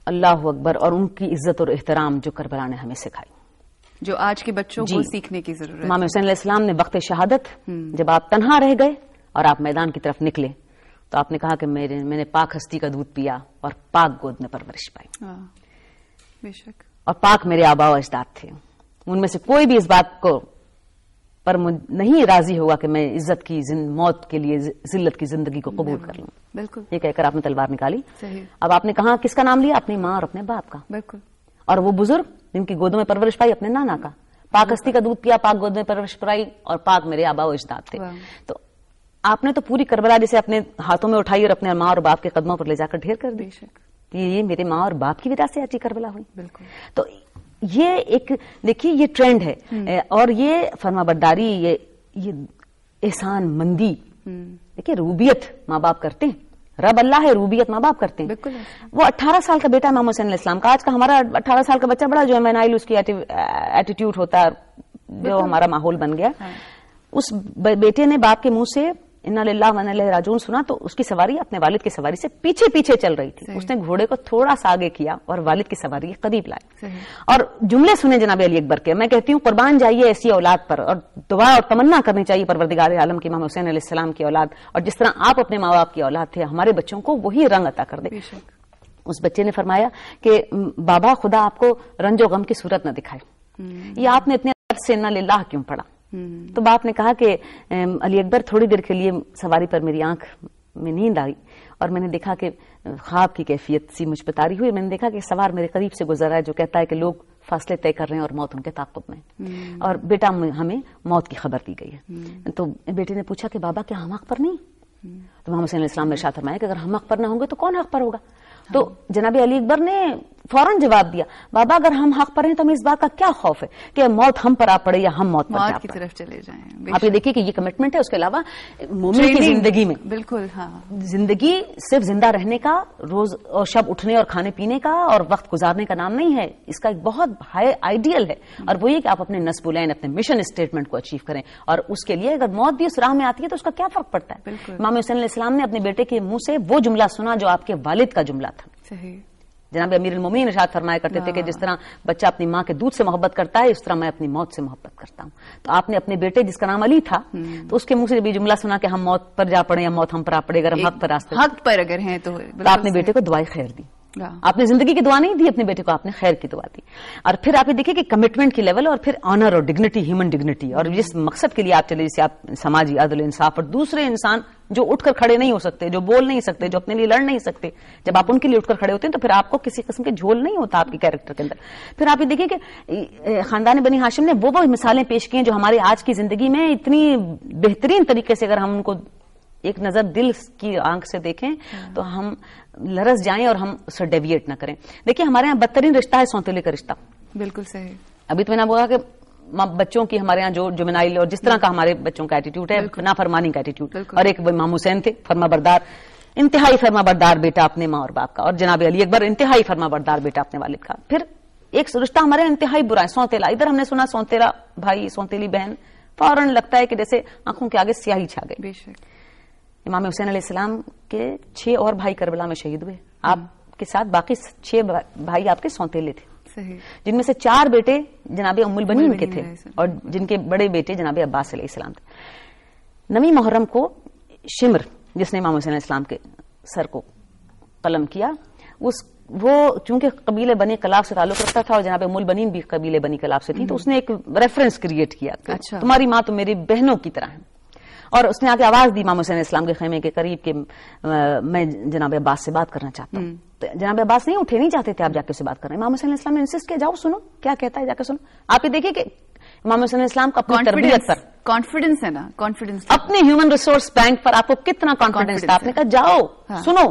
اللہ اکبر، اور ان کی عزت اور احترام جو کربلا نے ہمیں سکھائی، جو آج کے بچوں کو سیکھنے کی ضرورت ہے. امام حسین علیہ السلام نے وقت شہادت جب آپ تنہا رہ گئے اور آپ میدان کی طرف نکلے تو آپ نے کہا کہ میں نے پاک ہستی کا دودھ پیا اور پاک گود میں پرورش پائی. بے شک. اور پاک میرے آبا و اجداد تھے. ان میں سے کوئی بھی اس بات کو پر نہیں راضی ہوگا کہ میں عزت کی موت کے لیے ذلت کی زندگی کو قبول کر لوں. بالکل. یہ کہہ کر آپ نے تلوار نکالی. اب آپ نے کہا کس کا نام لیا؟ اپنی ماں اور اپنے باپ کا. بالکل. اور وہ بزرگ جن کی گودوں میں پرورش پائی اپنے نانا کا. پاک ہستی کا دودھ پیا، پاک گود میں پرورش پائی اور پاک میرے آبا و اجداد تھے. تو آپ نے تو پوری کربلا جسے اپنے ہاتھوں میں اٹھائی اور اپنے ماں اور باپ کے قدموں پر لے جا کر ڈھیر کر دی. یہ میرے ماں اور باپ کی وجہ سے آج کربلا ہوئی. بالکل. تو یہ ایک دیکھیے یہ ٹرینڈ ہے اور یہ فرما برداری، یہ احسان مندی. دیکھیے ربوبیت ماں باپ کرتے ہیں، رب اللہ ہے، ربوبیت ماں باپ کرتے ہیں. بالکل. وہ 18 سال کا بیٹا امام حسین علیہ السلام کا. آج کا ہمارا 18 سال کا بچہ بڑا جو ہے مینائل اس کی ایٹیٹیوڈ ہوتا ہے جو ہمارا ماحول بن گیا. اس بیٹے نے باپ کے منہ سے انا للہ و انا الیہ راجعون سنا تو اس کی سواری اپنے والد کی سواری سے پیچھے چل رہی تھی. اس نے گھوڑے کو تھوڑا سا آگے کیا اور والد کی سواری کے قریب لائے اور جملے سنے جناب علی اکبر کے. میں کہتی ہوں قربان جائیے ایسی اولاد پر اور دعا اور تمنا کرنی چاہیے پروردگار عالم کے امام حسین علیہ السلام کی اولاد، اور جس طرح آپ اپنے ماں باپ کی اولاد تھے ہمارے بچوں کو وہی رنگ عطا کر دے. اس بچے نے فرمایا کہ بابا خدا آپ کو رنج و غم کی صورت نہ دکھائے، یہ آپ نے اتنے عرصے سے انا للہ کیوں پڑھا؟ تو باپ نے کہا کہ علی اکبر تھوڑی دیر کے لیے سواری پر میری آنکھ میں نیند آئی اور میں نے دیکھا کہ خواب کی کیفیت سی مجھ پہ طاری ہوئی. میں نے دیکھا کہ سوار میرے قریب سے گزر رہا ہے جو کہتا ہے کہ لوگ فاصلے طے کر رہے ہیں اور موت ان کے تعاقب میں، اور بیٹا ہمیں موت کی خبر دی گئی ہے. تو بیٹے نے پوچھا کہ بابا کیا ہم حق پر نہیں؟ تو محمد صلی اللہ علیہ وسلم نے ارشاد فرمایا کہ اگر ہم حق پر نہ ہوں گے تو کون حق پر ہوگا؟ تو جناب علی اکبر نے فوراً جواب دیا بابا اگر ہم حق پر ہیں تو ہمیں اس بات کا کیا خوف ہے کہ موت ہم پر آ پڑے یا ہم موت پر کی طرف چلے جائیں. آپ یہ دیکھیے کہ یہ کمٹمنٹ ہے. اس کے علاوہ مومن کی زندگی میں بالکل زندگی صرف زندہ رہنے کا، روز اور شب اٹھنے اور کھانے پینے کا اور وقت گزارنے کا نام نہیں ہے. اس کا ایک بہت ہائی آئیڈیل ہے، اور وہ یہ کہ آپ اپنے نصب العین اپنے مشن اسٹیٹمنٹ کو اچیو کریں، اور اس کے لیے اگر موت بھی اس راہ میں آتی ہے تو اس کا کیا فرق پڑتا ہے. امام حسین علیہ السلام نے اپنے بیٹے کے منہ سے وہ جملہ سنا جو آپ کے والد کا جملہ تھا. صحیح. جناب امیر المومنین ارشاد فرمایا کرتے تھے کہ جس طرح بچہ اپنی ماں کے دودھ سے محبت کرتا ہے اس طرح میں اپنی موت سے محبت کرتا ہوں. تو آپ نے اپنے بیٹے جس کا نام علی تھا تو اس کے منہ سے بھی جملہ سنا کہ ہم موت پر جا پڑے یا موت ہم پر آ پڑے، اگر ہم حق پر راستے حق پر اگر ہیں تو آپ نے بیٹے کو دعائیں خیر دی. آپ نے زندگی کی دعا نہیں دی اپنے بیٹے کو، آپ نے خیر کی دعا دی. اور پھر آپ یہ دیکھیں کہ کمٹمنٹ کی لیول، اور پھر آنر اور ڈگنیٹی، ہیومن ڈگنیٹی، اور جس مقصد کے لیے آپ چلے جسے آپ سماجی عدل انصاف اور دوسرے انسان جو اٹھ کر کھڑے نہیں ہو سکتے، جو بول نہیں سکتے، جو اپنے لیے لڑ نہیں سکتے، جب آپ ان کے لیے اٹھ کر کھڑے ہوتے ہیں تو پھر آپ کو کسی قسم کے جھول نہیں ہوتا آپ کے کیریکٹر کے اندر. پھر آپ یہ دیکھیں کہ خاندان بنی ہاشم نے وہ مثالیں پیش کی ہیں جو ہمارے آج کی زندگی میں اتنی بہترین طریقے سے اگر ہم ان کو ایک نظر دل کی آنکھ سے دیکھیں تو ہم لرز جائیں اور ہم اسے ڈیویٹ نہ کریں. دیکھیں ہمارے یہاں بدترین رشتہ ہے سونتیلے کا رشتہ. بالکل صحیح. ابھی تو میں نے بولا کہ بچوں کی ہمارے یہاں جو جمنائل اور جس طرح کا ہمارے بچوں کا ایٹیٹیوڈ ہے، نافرمانی کا ایٹیٹیوڈ، اور ایک امام حسین تھے فرما بردار، انتہائی فرما بردار بیٹا اپنے ماں اور باپ کا، اور جناب علی اکبر انتہائی فرما بردار بیٹا اپنے والد کا. پھر ایک رشتہ ہمارے انتہائی برا ہے سونتیلا. ادھر ہم نے سنا سونتیلا بھائی سونتیلی بہن، فوراً لگتا ہے کہ جیسے آنکھوں کے آگے سیاہی چھا گئی. بے شک. امام حسین علیہ السلام کے 6 اور بھائی کربلا میں شہید ہوئے. آپ کے ساتھ باقی 6 بھائی آپ کے سونتیلے تھے، جن میں سے 4 بیٹے جناب ام البنین کے تھے اور جن کے بڑے بیٹے جناب عباس علیہ السلام تھے. 9 محرم کو شمر جس نے امام حسین علیہ السلام کے سر کو قلم کیا، وہ چونکہ قبیلے بنی کلاب سے تعلق رکھتا تھا اور جناب ام البنین بھی قبیلے بنی کلاب سے تھی، تو اس نے ایک ریفرنس کریٹ کیا کہ تمہاری ماں تو میری بہنوں کی طرح ہے. اور اس نے آگے آواز دی امام حسین علیہ السلام کے خیمے کے قریب کہ میں جناب عباس سے بات کرنا چاہتا ہوں. تو جناب عباس نہیں اٹھے، نہیں چاہتے تھے آپ جا کے سے بات کریں. امام حسین علیہ السلام نے انسسٹ کیا جاؤ سنو کیا کہتا ہے، جا کے سنو. آپ یہ دیکھیں کہ امام حسین علیہ السلام کا اپنی تربیت پر کانفیڈنس ہے نا، کانفیڈنس اپنے ہیومن ریسورس بینک پر آپ کو کتنا کانفیڈنس تھا. آپ نے کہا جاؤ سنو.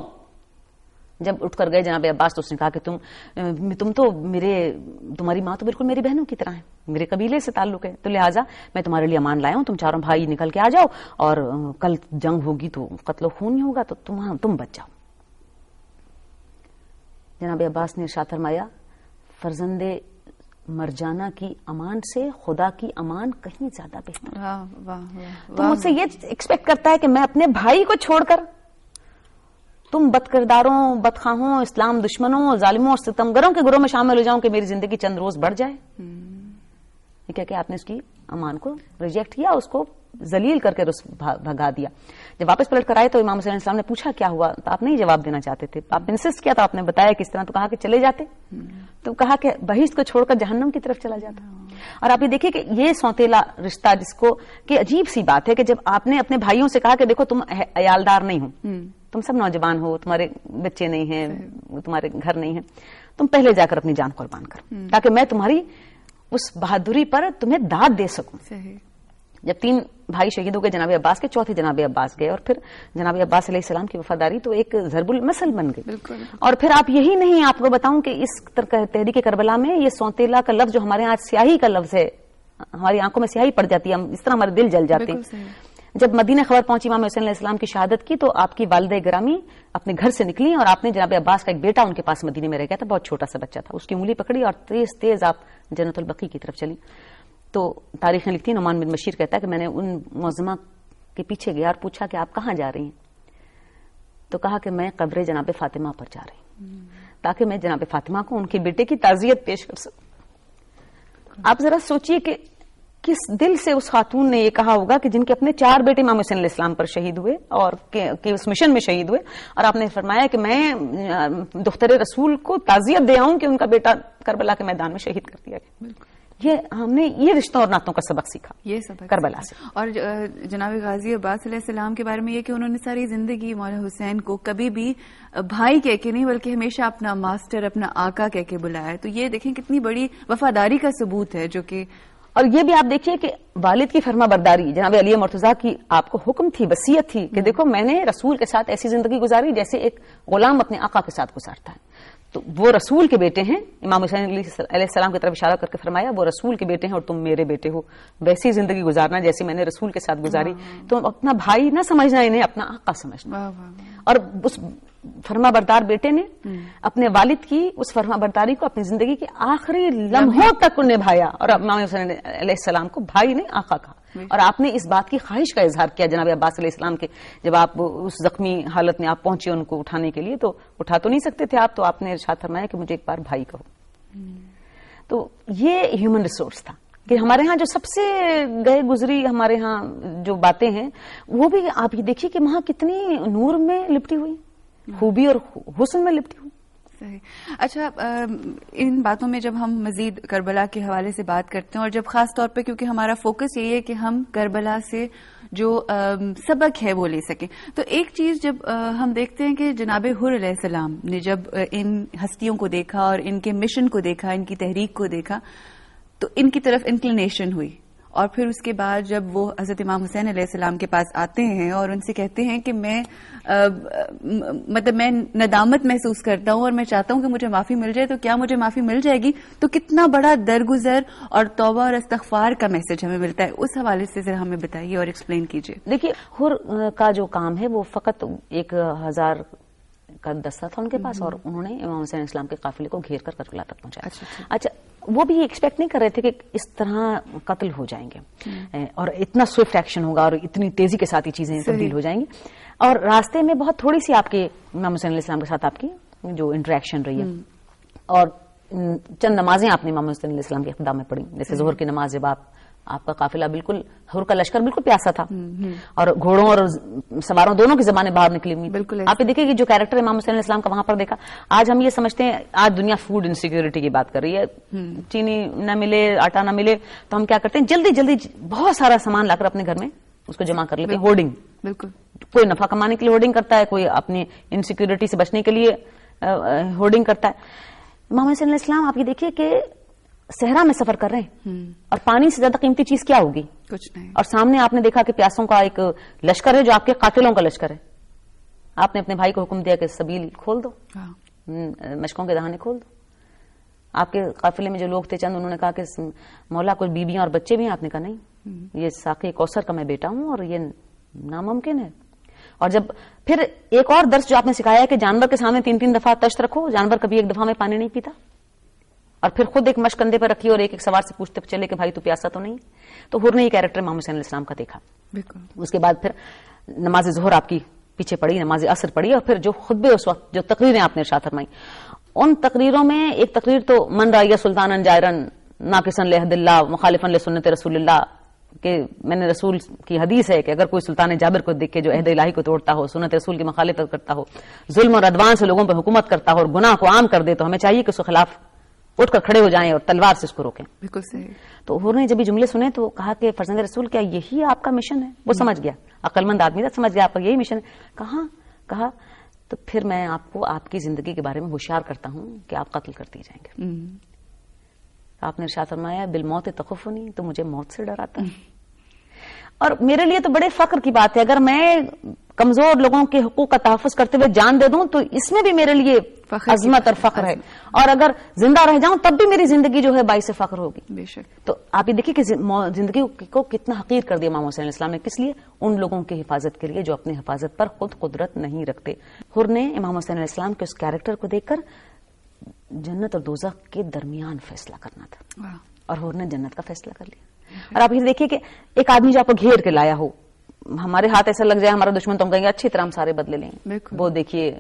جب اٹھ کر گئے جناب عباس تو اس نے کہا کہ تم تو تمہاری ماں تو بالکل میری بہنوں کی طرح ہے، میرے قبیلے سے تعلق ہے، تو لہٰذا میں تمہارے لیے امان لایا ہوں، تم چاروں بھائی نکل کے آ جاؤ، اور کل جنگ ہوگی تو قتل و خون ہی ہوگا، تو تم بچ جاؤ. جناب عباس نے ارشاد فرمایا فرزند مرجانہ کی امان سے خدا کی امان کہیں زیادہ بہتر. تو مجھ سے یہ ایکسپیکٹ کرتا ہے کہ میں اپنے بھائی کو چھوڑ کر تم بد کرداروں، بدخواہوں، اسلام دشمنوں، ظالموں اور ستمگروں کے گروہ میں شامل ہو جاؤں کہ میری زندگی چند روز بڑھ جائے. یہ کہہ کہ آپ نے اس کی امان کو ریجیکٹ کیا، اس کو ذلیل کر کے بھگا دیا. جب واپس پلٹ کر آئے تو امام حسین علیہ السلام نے پوچھا کیا ہوا، تو آپ نہیں جواب دینا چاہتے تھے. آپ نے انسسٹ کیا تو آپ نے بتایا کس طرح، تو کہا کہ چلے جاتے، تو کہا کہ بہشت کو چھوڑ کر جہنم کی طرف چلا جاتا. اور آپ یہ دیکھیں کہ یہ سونتیلا رشتہ جس کو کہ عجیب سی بات ہے کہ جب آپ نے اپنے بھائیوں سے کہا کہ دیکھو تم عیالدار نہیں ہو، تم سب نوجوان ہو، تمہارے بچے نہیں ہیں، تمہارے گھر نہیں ہیں، تم پہلے جا کر اپنی جان قربان کرو تاکہ میں تمہاری اس بہادری پر تمہیں داد دے سکوں. جب 3 بھائی شہید ہو گئے جناب عباس کے، چوتھے جناب عباس گئے، اور پھر جناب عباس علیہ السلام کی وفاداری تو ایک ضرب المثل بن گئی. اور پھر آپ یہی نہیں، آپ کو بتاؤں کہ اس تحریک کربلا میں یہ سونتیلا کا لفظ جو ہمارے یہاں سیاہی کا لفظ ہے، ہماری آنکھوں میں سیاہی پڑ جاتی ہے، ہم اس طرح ہمارے دل جل جاتے ہیں. جب مدینہ خبر پہنچی امام حسین علیہ السلام کی شہادت کی تو آپ کی والدہ گرامی اپنے گھر سے نکلی اور آپ نے جناب عباس کا ایک بیٹا ان کے پاس مدینے میں رہ گیا تھا، بہت چھوٹا سا بچہ تھا، اس کی انگلی پکڑی اور تیز تیز آپ جنت البقیع کی طرف چلی. تو تاریخیں لکھتی ہیں، نعمان بن بشیر کہتا ہے کہ میں نے ان معظمہ کے پیچھے گیا اور پوچھا کہ آپ کہاں جا رہی ہیں، تو کہا کہ میں قبر جناب فاطمہ پر جا رہی ہوں تاکہ میں جناب فاطمہ کو ان کے بیٹے کی تعزیت پیش کر سکوں. آپ ذرا سوچئے کہ کس دل سے اس خاتون نے یہ کہا ہوگا کہ جن کے اپنے 4 بیٹے امام حسین علیہ السلام پر شہید ہوئے اور کہ اس مشن میں شہید ہوئے، اور آپ نے فرمایا کہ میں دختر رسول کو تعزیت دے آؤں کہ ان کا بیٹا کربلا کے میدان میں شہید کر دیا گیا. ہم نے یہ رشتوں اور ناتوں کا سبق سیکھا یہ سبق کربلا سے. اور جناب غازی عباس علیہ السلام کے بارے میں یہ کہ انہوں نے ساری زندگی مولا حسین کو کبھی بھی بھائی کہہ کے نہیں بلکہ ہمیشہ اپنا ماسٹر، اپنا آقا کہہ کے بلایا ہے. تو یہ دیکھیں کتنی بڑی وفاداری کا ثبوت ہے جو کہ، اور یہ بھی آپ دیکھیے کہ والد کی فرما برداری، جناب علی مرتضیٰ کی آپ کو حکم تھی، وصیت تھی کہ دیکھو میں نے رسول کے ساتھ ایسی زندگی گزاری جیسے ایک غلام اپنے آقا کے ساتھ گزارتا ہے. تو وہ رسول کے بیٹے ہیں، امام حسین علیہ السلام کی طرف اشارہ کر کے فرمایا وہ رسول کے بیٹے ہیں اور تم میرے بیٹے ہو، ویسی زندگی گزارنا جیسی میں نے رسول کے ساتھ گزاری. تو اپنا بھائی نہ سمجھنا، انہیں اپنا آقا سمجھنا. اور اس فرما بردار بیٹے نے اپنے والد کی اس فرما برداری کو اپنی زندگی کے آخری لمحوں تک نبھایا، اور امام حسین علیہ السلام کو بھائی نے آقا کہا. اور آپ نے اس بات کی خواہش کا اظہار کیا جناب عباس علیہ السلام کے، جب آپ اس زخمی حالت میں آپ پہنچے ان کو اٹھانے کے لیے، تو اٹھا تو نہیں سکتے تھے آپ، تو آپ نے ارشاد فرمایا کہ مجھے ایک بار بھائی کہو. تو یہ ہیومن ریسورس تھا کہ ہمارے ہاں جو سب سے گئے گزری ہمارے ہاں جو باتیں ہیں وہ بھی آپ یہ دیکھیے کہ وہاں کتنی نور میں لپٹی ہوئی، خوبی اور حسن میں لپٹی ہوئی. صحیح. اچھا، ان باتوں میں جب ہم مزید کربلا کے حوالے سے بات کرتے ہیں، اور جب خاص طور پہ کیونکہ ہمارا فوکس یہی ہے کہ ہم کربلا سے جو سبق ہے وہ لے سکیں، تو ایک چیز جب ہم دیکھتے ہیں کہ جناب حر علیہ السلام نے جب ان ہستیوں کو دیکھا اور ان کے مشن کو دیکھا، ان کی تحریک کو دیکھا، تو ان کی طرف انکلینیشن ہوئی. اور پھر اس کے بعد جب وہ حضرت امام حسین علیہ السلام کے پاس آتے ہیں اور ان سے کہتے ہیں کہ میں ندامت محسوس کرتا ہوں اور میں چاہتا ہوں کہ مجھے معافی مل جائے، تو کیا مجھے معافی مل جائے گی؟ تو کتنا بڑا درگزر اور توبہ اور استغفار کا میسج ہمیں ملتا ہے. اس حوالے سے ذرا ہمیں بتائیے اور ایکسپلین کیجیے. دیکھیے حر کا جو کام ہے وہ فقط 1000 کا دستہ تھا ان کے پاس، اور انہوں نے امام حسین اسلام کے قافلے کو گھیر کر کربلا تک پہنچایا. اچھا، وہ بھی ایکسپیکٹ نہیں کر رہے تھے کہ اس طرح قتل ہو جائیں گے اور اتنا سوئفٹ ایکشن ہوگا اور اتنی تیزی کے ساتھ یہ چیزیں تبدیل ہو جائیں گی. اور راستے میں بہت تھوڑی سی آپ کے امام حسین علیہ السلام کے ساتھ آپ کی جو انٹریکشن رہی ہے، اور چند نمازیں آپ نے امام حسین علیہ السلام کے اقدام میں پڑھی، جیسے ظہر کی نماز جب آپ کا قافلہ بالکل، حر کا لشکر بالکل پیاسا تھا اور گھوڑوں اور سواروں دونوں کی زبانیں باہر نکلی ہوئی. آپ یہ دیکھیں کہ جو کیریکٹر امام حسین علیہ السلام کا وہاں پر دیکھا. آج ہم یہ سمجھتے ہیں، آج دنیا فوڈ انسیکیورٹی کی بات کر رہی ہے، چینی نہ ملے، آٹا نہ ملے، تو ہم کیا کرتے ہیں جلدی جلدی بہت سارا سامان لا کر اپنے گھر میں اس کو جمع کر لیتے ہیں. ہورڈنگ، بالکل کوئی نفع کمانے کے لیے ہورڈنگ کرتا ہے، کوئی اپنی انسیکیورٹی سے بچنے کے لیے ہورڈنگ کرتا ہے. امام حسین علیہ السلام آپ یہ دیکھیے کہ صحرا میں سفر کر رہے ہیں، اور پانی سے زیادہ قیمتی چیز کیا ہوگی؟ کچھ نہیں. اور سامنے آپ نے دیکھا کہ پیاسوں کا ایک لشکر ہے جو آپ کے قاتلوں کا لشکر ہے. آپ نے اپنے بھائی کو حکم دیا کہ سبیل کھول دو، مشکوں کے دہانے کھول دو. آپ کے قافلے میں جو لوگ تھے چند، انہوں نے کہا کہ مولا کوئی بیویاں اور بچے بھی ہیں؟ آپ نے کہا نہیں، یہ ساقی کوثر کا میں بیٹا ہوں اور یہ ناممکن ہے. اور جب پھر ایک اور درس جو آپ نے سکھایا کہ جانور کے سامنے 3 دفعہ تشت رکھو، جانور کبھی ایک دفعہ میں پانی نہیں پیتا. اور پھر خود ایک مشق کندھے پر رکھی اور ایک ایک سوار سے پوچھتے چلے کہ بھائی تو پیاسا تو نہیں. تو حر نے یہ کیریکٹر امام حسین علیہ السلام کا دیکھا. اس کے بعد پھر نماز ظہر آپ کی پیچھے پڑی، نماز عصر پڑی، اور پھر جو خطبے اس وقت جو تقریریں آپ نے ارشاد فرمائی، ان تقریروں میں ایک تقریر تو من رأی سلطانا جائرن ناقصا لعہد اللہ مخالفا لسنت رسول اللہ، کہ میں نے رسول کی حدیث ہے کہ اگر کوئی سلطان جابر کو دیکھ کے جو عہد الہی کو توڑتا ہو، سنت رسول کی مخالفت کرتا ہو، ظلم اور عدوان سے لوگوں پہ حکومت کرتا ہو اور گناہ کو عام کر دے، تو ہمیں چاہیے کہ اس کے خلاف اٹھ کر کھڑے ہو جائیں اور تلوار سے اس کو روکیں. بالکل صحیح. تو حر نے جب یہ جملے سنے تو کہا کہ فرزند رسول کیا یہی آپ کا مشن ہے؟ وہ سمجھ گیا، عقل مند آدمی تھا، سمجھ گیا آپ کا یہی مشن ہے. کہا تو پھر میں آپ کو آپ کی زندگی کے بارے میں ہوشیار کرتا ہوں کہ آپ قتل کر دیے جائیں گے. آپ نے ارشاد فرمایا بالموت تخفنی، تو مجھے موت سے ڈر آتا ہے. اور میرے لیے تو بڑے فخر کی بات ہے، اگر میں کمزور لوگوں کے حقوق کا تحفظ کرتے ہوئے جان دے دوں تو اس میں بھی میرے لیے عظمت اور فخر ہے، اور اگر زندہ رہ جاؤں تب بھی میری زندگی جو ہے باعث فخر ہوگی. بے شک. تو آپ یہ دیکھیے کہ زندگی کو کتنا حقیر کر دیا امام حسین علیہ السلام نے. کس لیے؟ ان لوگوں کی حفاظت کے لیے جو اپنی حفاظت پر خود قدرت نہیں رکھتے. حر نے امام حسین علیہ السلام کے اس کیریکٹر کو دیکھ کر جنت اور دوزخ کے درمیان فیصلہ کرنا تھا، اور حر نے جنت کا فیصلہ کر لیا. اور آپ یہ دیکھیے کہ ایک آدمی جو آپ کو گھیر کے لایا ہو، ہمارے ہاتھ ایسا لگ جائے ہمارا دشمن، تو ہم کہیں گے اچھی طرح ہم سارے بدلے لیں گے. وہ دیکھیے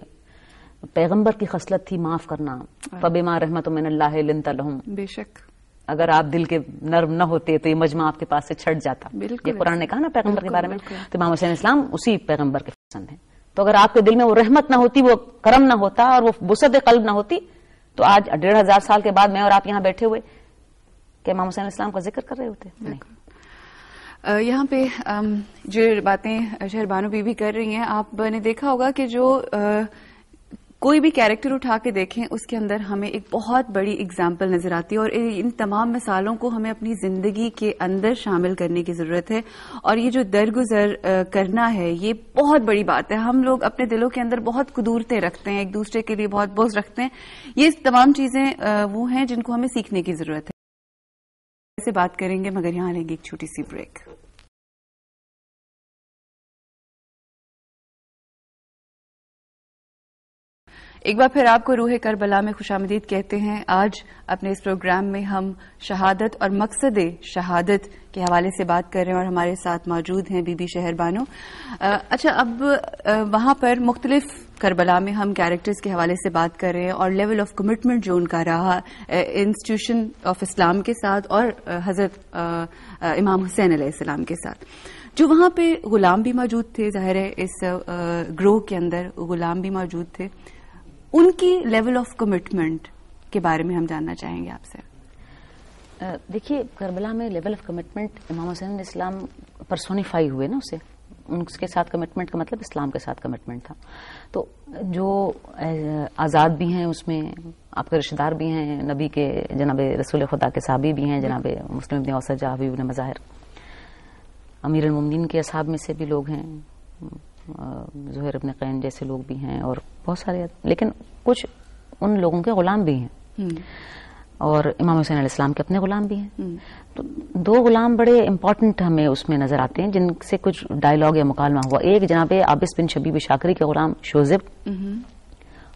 پیغمبر کی خصلت تھی معاف کرنا، فبما رحمت من اللہ لنت لہم. بے شک. اگر آپ دل کے نرم نہ ہوتے تو یہ مجمع آپ کے پاس سے چھٹ جاتا. یہ قرآن نے کہا نا پیغمبر کے بارے میں, تو امام حسین اسلام اسی پیغمبر کے پسند ہیں. تو اگر آپ کے دل میں وہ رحمت نہ ہوتی, وہ کرم نہ ہوتا اور وہ وسعت قلب نہ ہوتی, تو آج 1500 سال کے بعد میں اور آپ یہاں بیٹھے ہوئے کہ امام حسین اسلام کا ذکر کر رہے ہوتے. نہیں. یہاں پہ جو باتیں شہربانو بی بی کر رہی ہیں, آپ نے دیکھا ہوگا کہ جو کوئی بھی کیریکٹر اٹھا کے دیکھیں اس کے اندر ہمیں ایک بہت بڑی اگزامپل نظر آتی ہے, اور ان تمام مثالوں کو ہمیں اپنی زندگی کے اندر شامل کرنے کی ضرورت ہے. اور یہ جو درگزر کرنا ہے یہ بہت بڑی بات ہے. ہم لوگ اپنے دلوں کے اندر بہت قدورتیں رکھتے ہیں, ایک دوسرے کے لیے بہت بغض رکھتے ہیں. یہ تمام چیزیں وہ ہیں جن کو ہمیں سیکھنے کی ضرورت ہے. سے بات کریں گے مگر یہاں لیں گے ایک چھوٹی سی بریک. ایک بار پھر آپ کو روح کربلا میں خوش آمدید کہتے ہیں. آج اپنے اس پروگرام میں ہم شہادت اور مقصد شہادت کے حوالے سے بات کر رہے ہیں, اور ہمارے ساتھ موجود ہیں بی بی شہربانو. اچھا, اب وہاں پر مختلف کربلا میں ہم کیریکٹرز کے حوالے سے بات کر رہے ہیں, اور لیول آف کمٹمنٹ جو ان کا رہا انسٹیٹیوشن آف اسلام کے ساتھ اور حضرت امام حسین علیہ السلام کے ساتھ. جو وہاں پہ غلام بھی موجود تھے, ظاہر ہے اس گروہ کے اندر غلام بھی موجود تھے, ان کی لیول آف کمٹمنٹ کے بارے میں ہم جاننا چاہیں گے آپ سے. دیکھیے, کربلا میں لیول آف کمٹمنٹ امام حسین علیہ السلام پرسونیفائی ہوئے نا, اسے ان کے ساتھ کمٹمنٹ کا مطلب اسلام کے ساتھ کمٹمنٹ تھا. تو جو آزاد بھی ہیں اس میں آپ کے رشتہ دار بھی ہیں, نبی کے جناب رسول خدا کے صحابی بھی ہیں, جناب مسلم ابن اوسجہ, حبیب ابن مظاہر, امیر المومنین کے اصحاب میں سے بھی لوگ ہیں, زہیر ابن قین جیسے لوگ بھی ہیں, اور بہت سارے, لیکن کچھ ان لوگوں کے غلام بھی ہیں, اور امام حسین علیہ السلام کے اپنے غلام بھی ہیں. تو دو غلام بڑے امپورٹنٹ ہمیں اس میں نظر آتے ہیں جن سے کچھ ڈائلاگ یا مکالمہ ہوا. ایک جناب عابس بن شبیب شاکری کے غلام شوذب,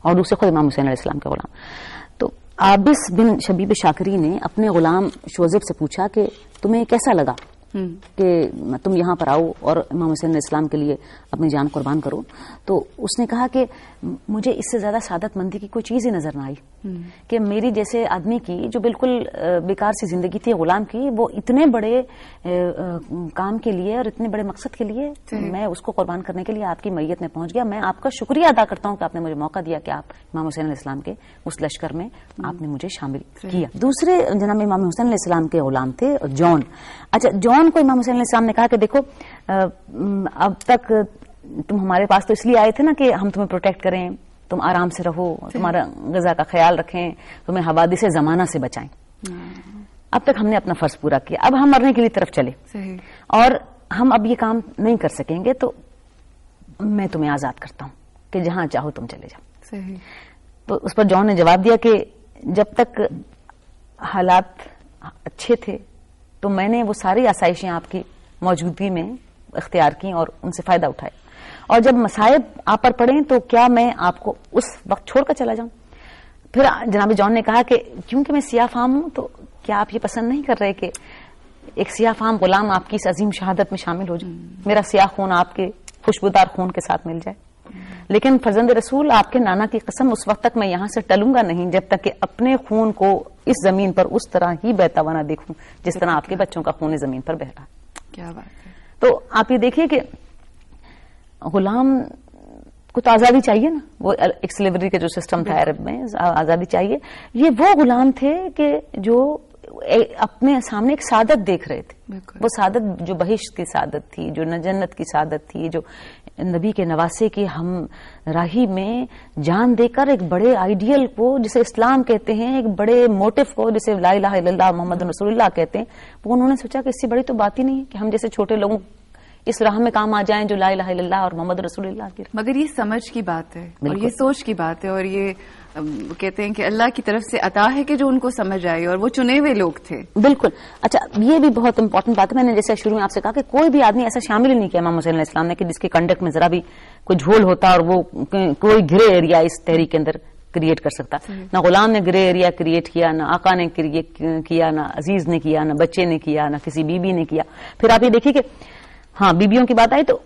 اور دوسرے خود امام حسین علیہ السلام کے غلام. تو عابس بن شبیب شاکری نے اپنے غلام شوذب سے پوچھا کہ تمہیں کیسا لگا کہ تم یہاں پر آؤ اور امام حسین علیہ السلام کے لیے اپنی جان قربان کرو. تو اس نے کہا کہ مجھے اس سے زیادہ سعادت مندی کی کوئی چیز ہی نظر نہ آئی کہ میری جیسے آدمی کی جو بالکل بیکار سی زندگی تھی غلام کی, وہ اتنے بڑے کام کے لیے اور اتنے بڑے مقصد کے لیے میں اس کو قربان کرنے کے لیے آپ کی میت میں پہنچ گیا. میں آپ کا شکریہ ادا کرتا ہوں کہ آپ نے مجھے موقع دیا کہ آپ امام حسین علیہ السلام کے اس لشکر میں آپ نے مجھے شامل کیا. دوسرے جناب امام حسین علیہ السلام کے غلام تھے جون. اچھا, جون کو امام حسین علیہ السلام نے کہا کہ دیکھو, اب تک تم ہمارے پاس تو اس لیے آئے تھے نا کہ ہم تمہیں پروٹیکٹ کریں, تم آرام سے رہو, تمہارا غذا کا خیال رکھیں, تمہیں حوادث زمانہ سے بچائیں. اب تک ہم نے اپنا فرض پورا کیا, اب ہم مرنے کے لیے طرف چلے, اور ہم اب یہ کام نہیں کر سکیں گے, تو میں تمہیں آزاد کرتا ہوں کہ جہاں چاہو تم چلے جاؤ. تو اس پر جون نے جواب دیا کہ جب تک حالات اچھے تھے تو میں نے وہ ساری آسائشیں آپ کی موجودگی میں اختیار کی اور ان سے فائدہ اٹھایا, اور جب مصائب آپ پر پڑیں تو کیا میں آپ کو اس وقت چھوڑ کر چلا جاؤں. پھر جناب جون نے کہا کہ کیونکہ میں سیاہ فام ہوں تو کیا آپ یہ پسند نہیں کر رہے کہ ایک سیاہ فام غلام آپ کی اس عظیم شہادت میں شامل ہو جائے, میرا سیاہ خون آپ کے خوشبودار خون کے ساتھ مل جائے. لیکن فرزند رسول, آپ کے نانا کی قسم, اس وقت تک میں یہاں سے ٹلوں گا نہیں جب تک کہ اپنے خون کو اس زمین پر اس طرح ہی بہتا ہوا نہ دیکھوں جس طرح آپ کے بچوں کا خون زمین پر بہ رہا. کیا بات ہے. تو آپ یہ دیکھیے کہ غلام کو تو آزادی چاہیے نا, وہ ایک سلیوری کا جو سسٹم تھا عرب میں, آزادی چاہیے. یہ وہ غلام تھے کہ جو اپنے سامنے ایک سعادت دیکھ رہے تھے, وہ سعادت جو بہشت کی سعادت تھی, جو جنت کی سعادت تھی, جو نبی کے نواسے کی ہم راہی میں جان دے کر ایک بڑے آئیڈیل کو جسے اسلام کہتے ہیں, ایک بڑے موٹو کو جسے لا الہ الا اللہ محمد رسول اللہ کہتے ہیں, وہ انہوں نے سوچا کہ اس سے بڑی تو بات ہی نہیں ہے کہ ہم جیسے چھوٹے لوگوں اس راہ میں کام آ جائیں جو لا الہ الا اللہ اور محمد رسول اللہ کی. مگر یہ سمجھ کی بات ہے اور یہ سوچ کی بات ہے, اور یہ کہتے ہیں کہ اللہ کی طرف سے عطا ہے کہ جو ان کو سمجھ آئے, اور وہ چنے ہوئے لوگ تھے. بالکل. اچھا, یہ بھی بہت امپورٹنٹ بات ہے. میں نے جیسے شروع میں آپ سے کہا کہ کوئی بھی آدمی ایسا شامل ہی نہیں کیا امام حسین علیہ السلام نے کہ جس کے کنڈکٹ میں ذرا بھی کوئی جھول ہوتا اور وہ کوئی گرے ایریا اس تحریک کے اندر کریٹ کر سکتا. نہ غلام نے گرے ایریا کریٹ کیا, نہ آقا نے کیا, نہ عزیز نے کیا, نہ بچے نے کیا, نہ کسی بی بی نے کیا. پھر آپ یہ دیکھیے کہ ہاں بیبیوں کی بات آئی تو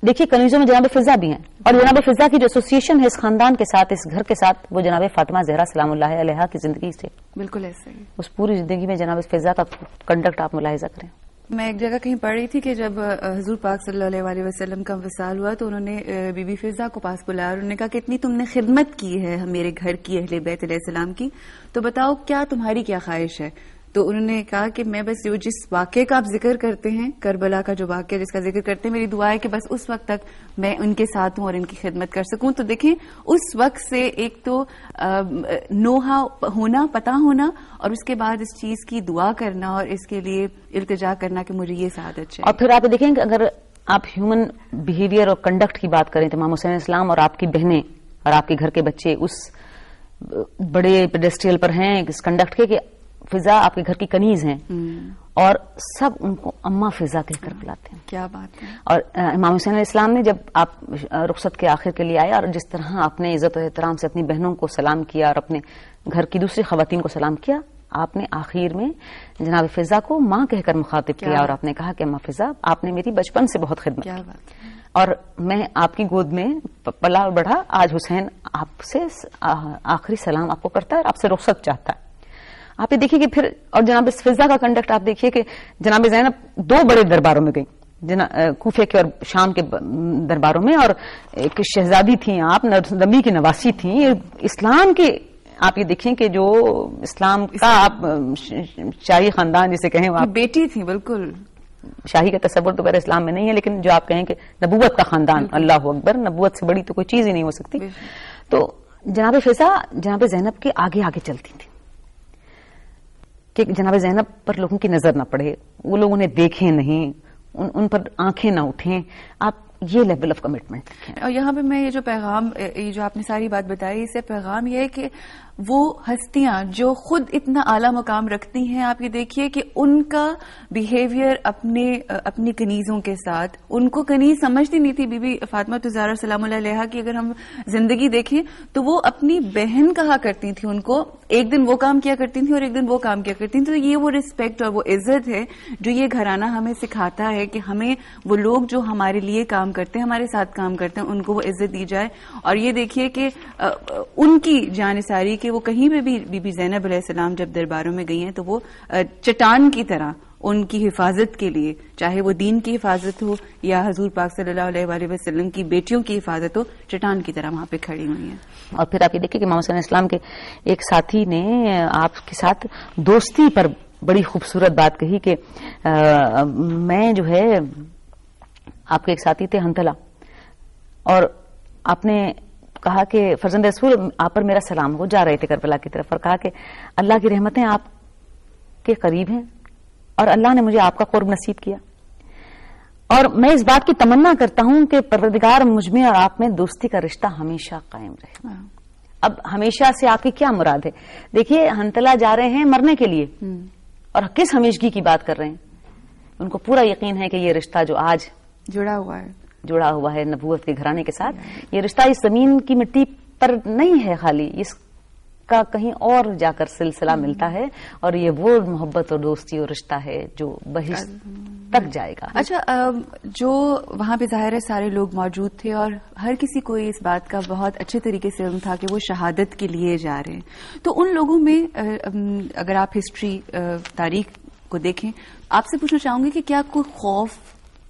دیکھیے کنیزوں میں جناب فضا بھی ہیں، اور جناب فضا کی جو ایسوسیشن ہے اس خاندان کے ساتھ، اس گھر کے ساتھ، وہ جناب فاطمہ زہرا سلام اللہ علیہا کی زندگی سے بالکل ایسے ہی. اس پوری زندگی میں جناب فضا کا کنڈکٹ آپ ملاحظہ کریں. میں ایک جگہ کہیں پڑھ رہی تھی کہ جب حضور پاک صلی اللہ علیہ وسلم کا وصال ہوا تو انہوں نے بی بی فضا کو پاس بلایا اور انہوں نے کہا کہ اتنی تم نے خدمت کی ہے میرے گھر کی، اہل بیت علیہ السلام کی، تو بتاؤ کیا تمہاری کیا خواہش ہے؟ تو انہوں نے کہا کہ میں بس جو جس واقعے کا آپ ذکر کرتے ہیں، کربلا کا جو واقعہ جس کا ذکر کرتے ہیں، میری دعا ہے کہ بس اس وقت تک میں ان کے ساتھ ہوں اور ان کی خدمت کر سکوں. تو دیکھیں اس وقت سے ایک تو نوحہ ہونا، پتہ ہونا، اور اس کے بعد اس چیز کی دعا کرنا اور اس کے لیے التجا کرنا کہ مجھے یہ سعادت چاہیے. اور پھر آپ دیکھیں کہ اگر آپ ہیومن بہیویئر اور کنڈکٹ کی بات کریں تو امام حسین اسلام اور آپ کی بہنیں اور آپ کے گھر کے بچے اس بڑے پیڈسٹریل پر ہیں اس کنڈکٹ کے کہ فضا آپ کے گھر کی کنیز ہیں، اور سب ان کو اماں فضا کہہ کر بلاتے ہیں. کیا بات ہے. اور امام حسین علیہ السلام نے جب آپ رخصت کے آخر کے لیے آئے اور جس طرح آپ نے عزت و احترام سے اپنی بہنوں کو سلام کیا اور اپنے گھر کی دوسری خواتین کو سلام کیا، آپ نے آخر میں جناب فضا کو ماں کہہ کر مخاطب کیا اور آپ نے کہا کہ اماں فضا آپ نے میری بچپن سے بہت خدمت کی اور میں آپ کی گود میں پلا اور بڑھا، آج حسین آپ سے آخری سلام آپ کو کرتا ہے اور آپ سے رخصت چاہتا ہے. آپ یہ دیکھیے کہ پھر اور جناب فضا کا کنڈکٹ آپ دیکھیے کہ جناب زینب دو بڑے درباروں میں گئی، کوفے کے اور شام کے درباروں میں، اور ایک شہزادی تھیں آپ، نبی کی نواسی تھیں. اسلام کے آپ یہ دیکھیں کہ جو اسلام کا آپ شاہی خاندان جسے کہیں آپ بیٹی تھی، بالکل شاہی کا تصور تو غیر اسلام میں نہیں ہے، لیکن جو آپ کہیں کہ نبوت کا خاندان، اللہ اکبر، نبوت سے بڑی تو کوئی چیز ہی نہیں ہو سکتی. تو جناب فضا جناب زینب کے آگے آگے چلتی تھی کہ جناب زینب پر لوگوں کی نظر نہ پڑے، وہ لوگ انہیں دیکھیں نہیں، ان پر آنکھیں نہ اٹھیں. آپ یہ لیول آف کمٹمنٹ. اور یہاں پہ میں یہ جو پیغام، یہ جو آپ نے ساری بات بتائی، اس سے پیغام یہ ہے کہ وہ ہستیاں جو خود اتنا اعلیٰ مقام رکھتی ہیں، آپ یہ دیکھیے کہ ان کا بیہیویئر اپنی کنیزوں کے ساتھ، ان کو کنیز سمجھتی نہیں تھی. بی بی فاطمہ الزہرا سلام اللہ علیہا کی اگر ہم زندگی دیکھیں تو وہ اپنی بہن کہا کرتی تھیں ان کو، ایک دن وہ کام کیا کرتی تھیں اور ایک دن وہ کام کیا کرتی تھیں. تو یہ وہ رسپیکٹ اور وہ عزت ہے جو یہ گھرانہ ہمیں سکھاتا ہے کہ ہمیں وہ لوگ جو ہمارے لیے کام کرتے ہیں، ہمارے ساتھ کام کرتے ہیں، ان کو وہ عزت دی جائے. اور یہ دیکھیے کہ ان کی جانثاری کہ وہ کہیں پہ بھی بی بی زینب علیہ السلام جب درباروں میں گئی ہیں تو وہ چٹان کی طرح ان کی حفاظت کے لیے، چاہے وہ دین کی حفاظت ہو یا حضور پاک صلی اللہ علیہ وآلہ وسلم کی بیٹیوں کی حفاظت ہو، چٹان کی طرح وہاں پہ کھڑی ہوئی ہیں. اور پھر آپ یہ دیکھیں کہ امام حسین اسلام کے ایک ساتھی نے آپ کے ساتھ دوستی پر بڑی خوبصورت بات کہی کہ میں جو ہے، آپ کے ایک ساتھی تھے حنظلہ، اور آپ نے کہا کہ فرزند رسول آپ پر میرا سلام ہو، جا رہے تھے کربلا کی طرف، اور کہا کہ اللہ کی رحمتیں آپ کے قریب ہیں اور اللہ نے مجھے آپ کا قرب نصیب کیا، اور میں اس بات کی تمنا کرتا ہوں کہ پروردگار مجھ میں اور آپ میں دوستی کا رشتہ ہمیشہ قائم رہے. اب ہمیشہ سے آپ کی کیا مراد ہے؟ دیکھیے حنظلہ جا رہے ہیں مرنے کے لیے اور کس ہمیشگی کی بات کر رہے ہیں. ان کو پورا یقین ہے کہ یہ رشتہ جو آج جڑا ہوا ہے نبوت کے گھرانے کے ساتھ، یہ رشتہ اس زمین کی مٹی پر نہیں ہے خالی، اس کا کہیں اور جا کر سلسلہ ملتا ہے، اور یہ وہ محبت اور دوستی اور رشتہ ہے جو بہشت تک جائے گا. اچھا، جو وہاں پہ ظاہر ہے سارے لوگ موجود تھے اور ہر کسی کو اس بات کا بہت اچھے طریقے سے علم تھا کہ وہ شہادت کے لیے جا رہے ہیں، تو ان لوگوں میں اگر آپ ہسٹری تاریخ کو دیکھیں، آپ سے پوچھنا چاہوں گی کہ کیا کوئی خوف،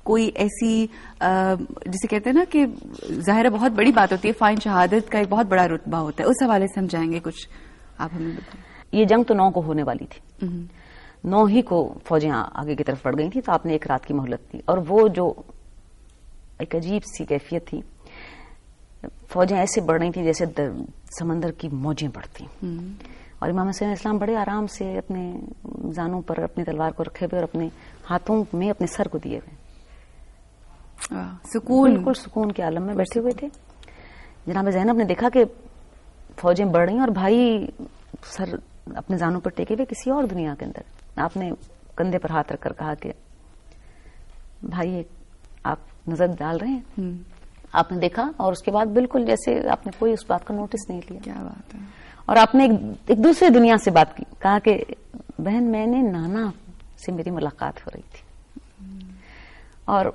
کوئی ایسی جسے کہتے ہیں نا کہ ظاہر بہت بڑی بات ہوتی ہے، فائن شہادت کا ایک بہت بڑا رتبہ ہوتا ہے، اس حوالے سے ہم جائیں گے کچھ آپ ہمیں بتائیں. یہ جنگ تو 9 کو ہونے والی تھی، 9 ہی کو فوجیں آگے کی طرف بڑھ گئی تھی، تو آپ نے ایک رات کی مہلت دی، اور وہ جو ایک عجیب سی کیفیت تھی، فوجیں ایسے بڑھ رہی تھیں جیسے سمندر کی موجیں بڑھتی، اور امام حسین اسلام بڑے آرام سے اپنے زانوں پر اپنی تلوار کو رکھے ہوئے اور اپنے ہاتھوں میں اپنے سر کو دیے ہوئے، سکون، بالکل سکون کے عالم میں بیٹھے ہوئے تھے. جناب زینب نے دیکھا کہ فوجیں بڑھ رہی ہیں اور بھائی سر اپنے زانوں پر ٹیکے ہوئے کسی اور دنیا کے اندر. آپ نے کندھے پر ہاتھ رکھ کر کہا کہ بھائی آپ نظر ڈال رہے ہیں. آپ نے دیکھا اور اس کے بعد بالکل جیسے آپ نے کوئی اس بات کا نوٹس نہیں لیا. کیا بات ہے. اور آپ نے ایک دوسرے دنیا سے بات کی، کہا کہ بہن میں نے نانا سے میری ملاقات ہو رہی تھی، اور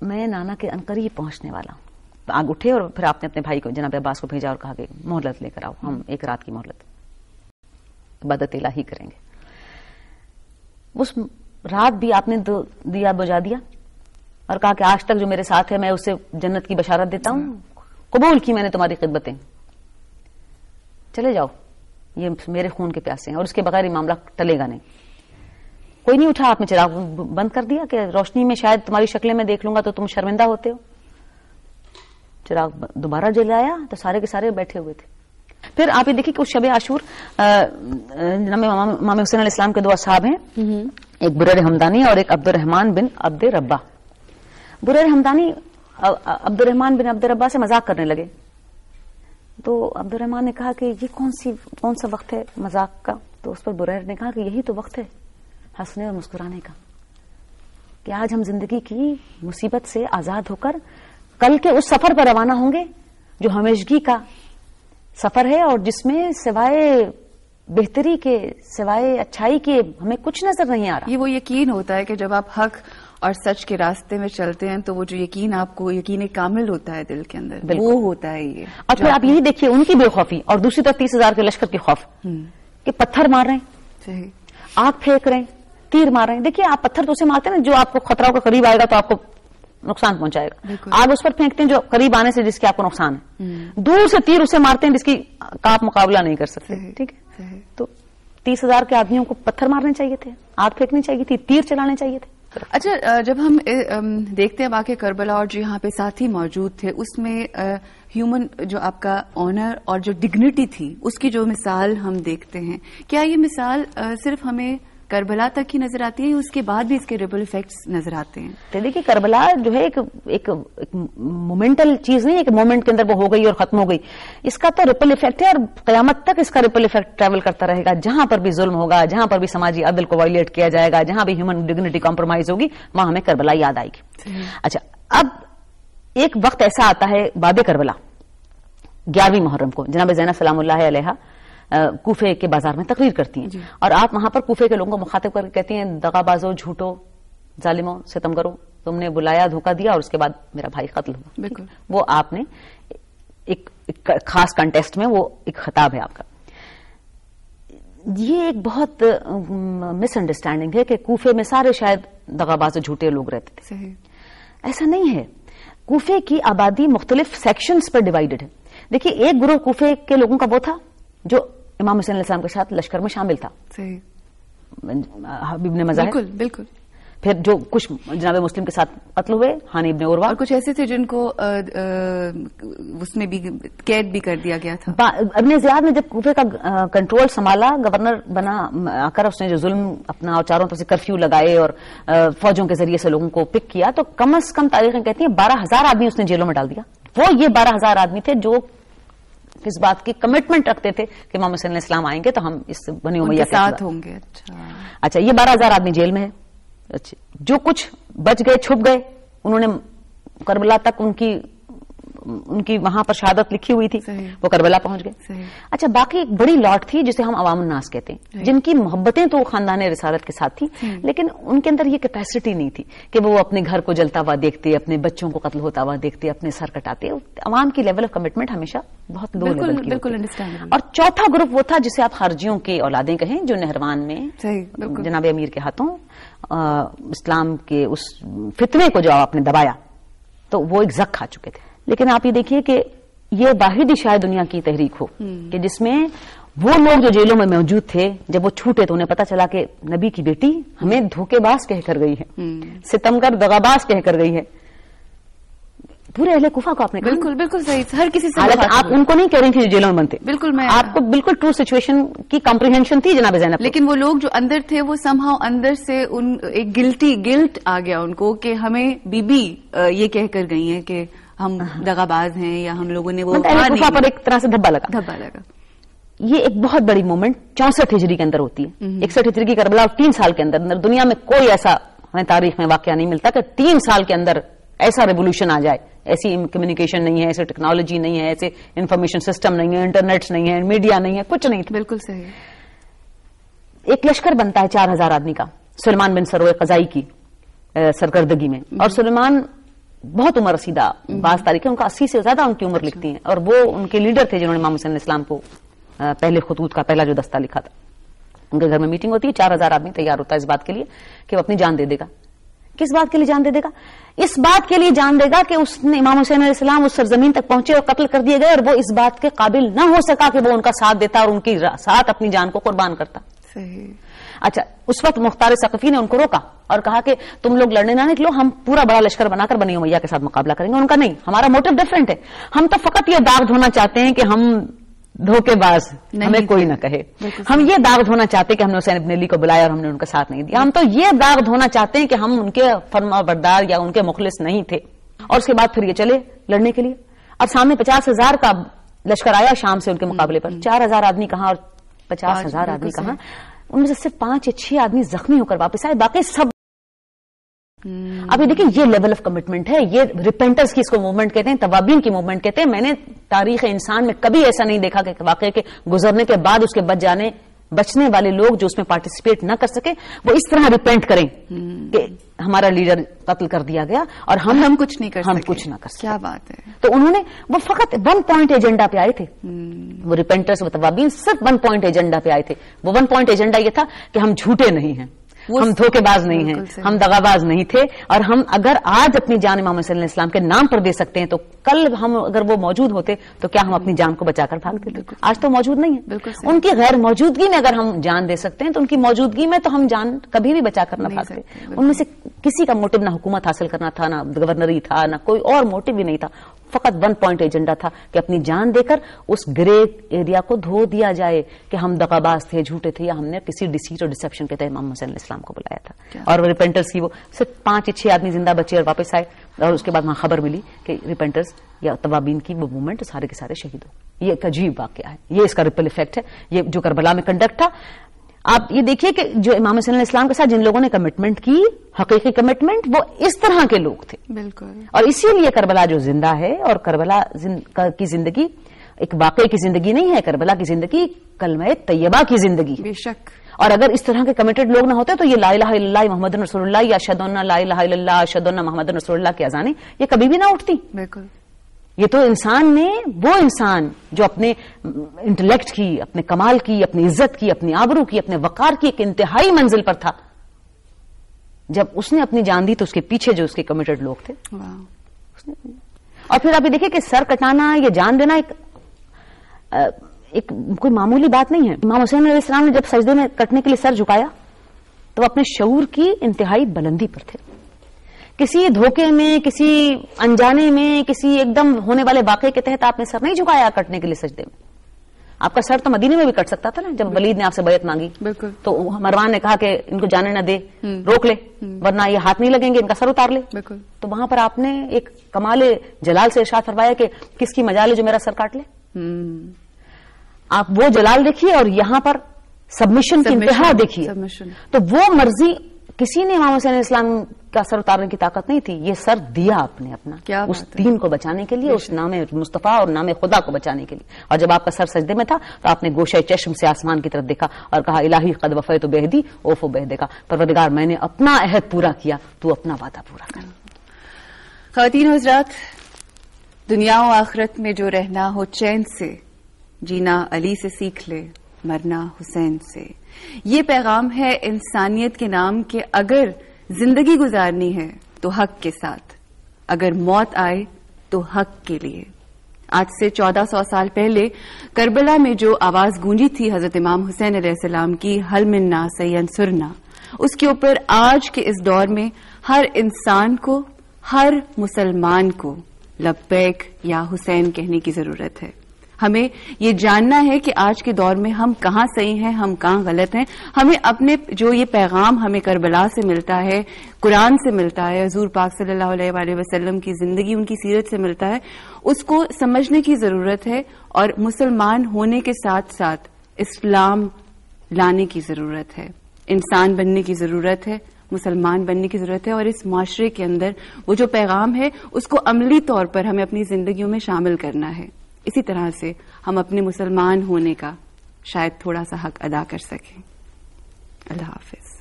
میں نانا کے انقریب پہنچنے والا ہوں. آگ اٹھے اور پھر آپ نے اپنے بھائی کو جناب عباس کو بھیجا اور کہا کہ مہلت لے کر آؤ, ہم ایک رات کی مہلت عبادت الہی کریں گے. اس رات بھی آپ نے دیا بجھا دیا اور کہا کہ آج تک جو میرے ساتھ ہے میں اسے جنت کی بشارت دیتا ہوں, قبول کی میں نے تمہاری خدمتیں, چلے جاؤ, یہ میرے خون کے پیاسے ہیں اور اس کے بغیر یہ معاملہ ٹلے گا نہیں. کوئی نہیں اٹھا, آپ نے چراغ بند کر دیا کہ روشنی میں شاید تمہاری شکلیں میں دیکھ لوں گا تو تم شرمندہ ہوتے ہو. چراغ دوبارہ جلایا تو سارے کے سارے بیٹھے ہوئے تھے. پھر آپ یہ دیکھیں کہ اس شب عاشور جناب امام حسین علیہ السلام کے دو اصحاب ہیں, ایک بریر حمدانی اور ایک عبد الرحمان بن عبد ربا. بریر حمدانی عبد الرحمان بن عبد ربا سے مذاق کرنے لگے تو عبد الرحمان نے کہا کہ یہ کون سا وقت ہے مذاق کا. تو اس پر بریر نے کہا کہ یہی تو وقت ہے ہنسنے اور مسکرانے کا, کہ آج ہم زندگی کی مصیبت سے آزاد ہو کر کل کے اس سفر پر روانہ ہوں گے جو ہمیشگی کا سفر ہے اور جس میں سوائے بہتری کے, سوائے اچھائی کے ہمیں کچھ نظر نہیں آ رہا. یہ وہ یقین ہوتا ہے کہ جب آپ حق اور سچ کے راستے میں چلتے ہیں تو وہ جو یقین آپ کو یقین کامل ہوتا ہے دل کے اندر, وہ ہوتا ہے یہ. اور پھر آپ یہی دیکھیے ان کی بے خوفی اور دوسری طرف 30,000 کے لشکر کی خوف کہ پتھر مار رہے ہیں, آگ پھینک رہے ہیں, تیر مار رہے ہیں. دیکھیے آپ پتھر تو اسے مارتے ہیں نا جو آپ کو خطرہ کے قریب آئے گا تو آپ کو نقصان پہنچائے گا, آگ اس پر پھینکتے ہیں جو قریب آنے سے جس کی آپ کو نقصان ہے, دور سے تیر اسے مارتے ہیں جس کی آپ مقابلہ نہیں کر سکتے. ٹھیک ہے, تو 30,000 کے آدمیوں کو پتھر مارنے چاہیے تھے, آگ پھینکنی چاہیے تھی, تیر چلانے چاہیے تھے. اچھا, جب ہم دیکھتے ہیں واقع کربلا اور جو یہاں پہ ساتھی موجود تھے اس میں ہیومن جو آپ کا آنر اور جو ڈگنیٹی تھی اس کی جو مثال ہم دیکھتے ہیں, کیا یہ مثال صرف ہمیں کربلا تک ہی نظر آتی ہے اس کے بعد بھی اس کے ریپل ایفیکٹس نظر آتے ہیں؟ تو دیکھیے کربلا جو ہے ایک مومنٹل چیز نہیں ہے کہ مومنٹ کے اندر وہ ہو گئی اور ختم ہو گئی. اس کا تو ریپل ایفیکٹ ہے اور قیامت تک اس کا ریپل ایفیکٹ ٹریول کرتا رہے گا. جہاں پر بھی ظلم ہوگا, جہاں پر بھی سماجی عدل کو وائلیٹ کیا جائے گا, جہاں بھی ہیومن ڈگنیٹی کمپرومائز ہوگی وہاں ہمیں کربلا یاد آئے گی. اچھا, اب ایک وقت ایسا آتا ہے باب کربلا 11ویں محرم کو, جناب زینب سلام اللہ علیہا کوفے کے بازار میں تقریر کرتی ہیں اور آپ وہاں پر کوفے کے لوگوں کو مخاطب کر کے کہتی ہیں دغا بازو, جھوٹو, ظالموں, ستمگروں, تم نے بلایا, دھوکہ دیا اور اس کے بعد میرا بھائی قتل ہوا. بالکل, وہ آپ نے ایک خاص کنٹیسٹ میں وہ ایک خطاب ہے آپ کا. یہ ایک بہت مس انڈرسٹینڈنگ ہے کہ کوفے میں سارے شاید دغا باز جھوٹے لوگ رہتے تھے. ایسا نہیں ہے. کوفے کی آبادی مختلف سیکشنز پر ڈیوائیڈڈ ہے. دیکھیے ایک گروہ کوفے کے لوگوں کا وہ تھا جو امام حسین علیہ السلام کے ساتھ لشکر میں شامل تھا, حبیب نے مذاہب, بالکل بالکل. پھر جو کچھ جناب مسلم کے ساتھ قتل ہوئے, ہانی ابن عروہ, اور کچھ ایسے تھے جن کو اس میں بھی قید بھی کر دیا گیا تھا. ابن زیاد نے جب کوفے کا کنٹرول سنبھالا, گورنر بنا آ کر اس نے جو ظلم اپنا اور چاروں طرف سے کرفیو لگائے اور فوجوں کے ذریعے سے لوگوں کو پک کیا, تو کم از کم تاریخیں کہتی ہیں 12,000 آدمی اس نے جیلوں میں ڈال دیا. وہ یہ 12,000 آدمی تھے جو اس بات کی کمٹمنٹ رکھتے تھے کہ امام حسین علیہ السلام آئیں گے تو ہم اس بنی امیہ کے ساتھ ہوں گے. اچھا, یہ 12,000 آدمی جیل میں ہے. اچھا, جو کچھ بچ گئے, چھپ گئے, انہوں نے کربلا تک ان کی وہاں پر شہادت لکھی ہوئی تھی, وہ کربلا پہنچ گئے. اچھا, باقی ایک بڑی لاٹ تھی جسے ہم عوام الناس کہتے ہیں, جن کی محبتیں تو خاندان رسالت کے ساتھ تھی, لیکن ان کے اندر یہ کیپیسٹی نہیں تھی کہ وہ اپنے گھر کو جلتا ہوا دیکھتے, اپنے بچوں کو قتل ہوتا ہوا دیکھتے, اپنے سر کٹاتے. عوام کی لیول آف کمٹمنٹ ہمیشہ بہت لو لیول کی ہوتی ہے. اور چوتھا گروپ وہ تھا جسے آپ خارجیوں کی اولادیں کہیں, جو نہروان میں جناب امیر کے ہاتھوں اسلام کے اس فتنے کو جو آپ نے دبایا تو وہ ایک زخ کھا چکے تھے. لیکن آپ یہ دیکھیے کہ یہ واحد ہی شاید دنیا کی تحریک ہو کہ جس میں وہ لوگ جو جیلوں میں موجود تھے جب وہ چھوٹے تو انہیں پتا چلا کہ نبی کی بیٹی ہمیں دھوکے باز کہہ کر گئی ہے, ستمگر دغاباز کہہ کر گئی ہے. پورے اہل کوفہ کو آپ نے بالکل بالکل صحیح, ہر کسی سے آپ ان کو نہیں کہہ رہی تھی جو جیلوں میں بنتے. بالکل, میں آپ کو بالکل ٹرو سچویشن کی کمپریہنشن تھی جناب زینب. لیکن وہ لوگ جو اندر تھے وہ سم ہاؤ اندر سے ایک گلٹ آ گیا ان کو کہ ہمیں بی بی یہ کہہ کر گئی ہیں کہ ہم دغاباز ہیں یا ہم لوگوں نے وہ کوفہ پر ایک طرح سے دھبا لگا. یہ ایک بہت بڑی مومنٹ 64 ہجری کے اندر ہوتی ہے. 61 ہجری کی کربلا 3 سال کے اندر دنیا میں کوئی ایسا ہمیں تاریخ میں واقعہ نہیں ملتا کہ 3 سال کے اندر ایسا ریولیوشن آ جائے. ایسی کمیونیکیشن نہیں ہے, ایسی ٹیکنالوجی نہیں ہے, ایسے انفارمیشن سسٹم نہیں ہے, انٹرنیٹ نہیں ہے, میڈیا نہیں ہے, کچھ نہیں. بالکل صحیح. ایک لشکر بنتا ہے 4,000 آدمی کا سلیمان بن سروے قضائی کی سرکردگی میں, اور سلیمان بہت عمر رسیدہ بعض تاریخیں ان کا 80 سے زیادہ ان کی عمر لکھتی ہیں، اور وہ ان کے لیڈر تھے جنہوں نے امام حسین علیہ السلام کو پہلے خطوط کا پہلا جو دستہ لکھا تھا. ان کے گھر میں میٹنگ ہوتی ہے، 4000 آدمی تیار ہوتا ہے اس بات کے لیے کہ وہ اپنی جان دے دے گا. کس بات کے لیے جان دے دے گا؟ اس بات کے لیے جان دے گا کہ اس نے امام حسین علیہ السلام اس سرزمین تک پہنچے اور قتل کر دیے گئے، اور وہ اس بات کے قابل نہ ہو سکا کہ وہ ان کا ساتھ دیتا اور ان کے ساتھ اپنی جان کو قربان کرتا. صحیح. اچھا، اس وقت مختار ثقفی نے ان کو روکا اور کہا کہ تم لوگ لڑنے نہ نکلو، ہم پورا بڑا لشکر بنا کر بنی امیہ کے ساتھ مقابلہ کریں گے. ان کا نہیں، ہمارا موٹو ڈفرنٹ ہے، ہم تو فقط یہ داغ دھونا چاہتے ہیں کہ ہم دھوکے باز ہمیں کوئی نہ کہے. ہم یہ داغ دھونا چاہتے ہیں کہ ہم نے حسین ابن علی کو بلایا اور ہم نے ان کا ساتھ نہیں دیا. ہم تو یہ داغ دھونا چاہتے ہیں کہ ہم ان کے فرما بردار یا ان کے مخلص نہیں تھے. اور اس کے بعد پھر یہ چلے لڑنے کے لیے. اب سامنے 50,000 کا لشکر آیا شام سے ان کے مقابلے پر. 4,000 آدمی کہاں اور 50,000 آدمی کہاں. ان میں سے صرف 5 یا 6 آدمی زخمی ہو کر واپس آئے، باقی سب. اب یہ دیکھیں، یہ لیول آف کمٹمنٹ ہے. یہ ریپینٹرز کی اس کو موومنٹ کہتے ہیں، توابین کی موومنٹ کہتے ہیں. میں نے تاریخ انسان میں کبھی ایسا نہیں دیکھا کہ واقعے کے گزرنے کے بعد اس کے بچنے والے لوگ جو اس میں پارٹیسپیٹ نہ کر سکے وہ اس طرح ریپینٹ کریں کہ ہمارا لیڈر قتل کر دیا گیا اور ہم کچھ نہیں کر سکے. ہم کچھ نہ کر سکے. کیا بات ہے. تو انہوں نے وہ فقط 1 پوائنٹ ایجنڈا پہ آئے تھے. وہ ریپینٹرز و توابین صرف 1 پوائنٹ ایجنڈا پہ آئے تھے. وہ 1 پوائنٹ ایجنڈا یہ تھا کہ ہم جھوٹے نہیں ہیں، ہم دھوکے باز نہیں ہیں، ہم دغاباز نہیں تھے، اور ہم اگر آج اپنی جان امام حسین علیہ السلام کے نام پر دے سکتے ہیں تو کل ہم اگر وہ موجود ہوتے تو کیا ہم اپنی جان کو بچا کر بھاگ دیتے. آج تو موجود نہیں ہے. ان کی غیر موجودگی میں اگر ہم جان دے سکتے ہیں تو ان کی موجودگی میں تو ہم جان کبھی بھی بچا کر نہ بھاگتے. ان میں سے کسی کا موٹو نہ حکومت حاصل کرنا تھا، نہ گورنری تھا، نہ کوئی اور موٹو بھی نہیں تھا. فقط 1 پوائنٹ ایجنڈا تھا کہ اپنی جان دے کر اس گرے ایریا کو دھو دیا جائے کہ ہم دغاباز تھے، جھوٹے تھے، یا ہم نے کسی ڈیسیٹ اور ڈسپشن کے تحت امام حسین علیہ السلام کو بلایا تھا. اور وہ ریپینٹرز کی وہ صرف 5 یا 6 آدمی زندہ بچے اور واپس آئے، اور اس کے بعد وہاں خبر ملی کہ ریپینٹرز یا توابین کی وہ موومنٹ سارے کے سارے شہید ہو. یہ ایک عجیب واقعہ ہے. یہ اس کا ریپل افیکٹ ہے، یہ جو کربلا میں کنڈکٹ تھا. آپ یہ دیکھیے کہ جو امام حسین علیہ السلام کے ساتھ جن لوگوں نے کمٹمنٹ کی، حقیقی کمٹمنٹ، وہ اس طرح کے لوگ تھے. بالکل. اور اسی لیے کربلا جو زندہ ہے، اور کربلا کی زندگی ایک واقعے کی زندگی نہیں ہے. کربلا کی زندگی کلمہ طیبہ کی زندگی. بے شک. اور اگر اس طرح کے کمیٹڈ لوگ نہ ہوتے تو یہ لا الہ الا اللہ محمد رسول اللہ یا اشہد ان لا الہ الا اللہ اشہد ان محمد رسول اللہ کی اذانیں یہ کبھی بھی نہ اٹھتی. بالکل. یہ تو انسان نے، وہ انسان جو اپنے انٹلیکٹ کی، اپنے کمال کی، اپنی عزت کی، اپنی آبرو کی، اپنے وقار کی ایک انتہائی منزل پر تھا، جب اس نے اپنی جان دی تو اس کے پیچھے جو اس کے کمیٹڈ لوگ تھے. اور پھر آپ یہ دیکھیں کہ سر کٹانا یا جان دینا ایک کوئی معمولی بات نہیں ہے. امام حسین علیہ السلام نے جب سجدے میں کٹنے کے لیے سر جھکایا تو وہ اپنے شعور کی انتہائی بلندی پر تھے. کسی دھوکے میں، کسی انجانے میں، کسی ایک دم ہونے والے واقعے کے تحت آپ نے سر نہیں جھکایا کٹنے کے لیے سجدے میں. آپ کا سر تو مدینے میں بھی کٹ سکتا تھا نا. جب ولید نے آپ سے بیعت مانگی تو مروان نے کہا کہ ان کو جانے نہ دے، روک لے ورنہ یہ ہاتھ نہیں لگیں گے، ان کا سر اتار لے. تو وہاں پر آپ نے ایک کمال جلال سے ارشاد فرمایا کہ کس کی مجال ہے جو میرا سر کاٹ لے. آپ وہ جلال دیکھیے اور یہاں پر سبمیشن کی انتہا دیکھیے. تو وہ مرضی کسی نے امام حسین علیہ السلام کا سر اتارنے کی طاقت نہیں تھی. یہ سر دیا آپ نے اپنا اس دین کو بچانے کے لیے، اس نام مصطفیٰ اور نام خدا کو بچانے کے لیے. اور جب آپ کا سر سجدے میں تھا تو آپ نے گوشہ چشم سے آسمان کی طرف دیکھا اور کہا الہی قد وفیت بعہدی اوفو بعہدک کا. پروردگار میں نے اپنا عہد پورا کیا، تو اپنا وعدہ پورا کر. خواتین حضرات، دنیا و آخرت میں جو رہنا ہو چین سے، جینا علی سے سیکھ لے، مرنا حسین سے. یہ پیغام ہے انسانیت کے نام کہ اگر زندگی گزارنی ہے تو حق کے ساتھ، اگر موت آئے تو حق کے لیے. آج سے 1400 سال پہلے کربلا میں جو آواز گونجی تھی حضرت امام حسین علیہ السلام کی، حل منا سینصرنا، اس کے اوپر آج کے اس دور میں ہر انسان کو، ہر مسلمان کو لبیک یا حسین کہنے کی ضرورت ہے. ہمیں یہ جاننا ہے کہ آج کے دور میں ہم کہاں صحیح ہیں، ہم کہاں غلط ہیں. ہمیں اپنے جو یہ پیغام ہمیں کربلا سے ملتا ہے، قرآن سے ملتا ہے، حضور پاک صلی اللہ علیہ وآلہ وسلم کی زندگی، ان کی سیرت سے ملتا ہے، اس کو سمجھنے کی ضرورت ہے. اور مسلمان ہونے کے ساتھ ساتھ اسلام لانے کی ضرورت ہے، انسان بننے کی ضرورت ہے، مسلمان بننے کی ضرورت ہے. اور اس معاشرے کے اندر وہ جو پیغام ہے اس کو عملی طور پر ہمیں اپنی زندگیوں میں شامل کرنا ہے. اسی طرح سے ہم اپنے مسلمان ہونے کا شاید تھوڑا سا حق ادا کر سکیں. اللہ حافظ.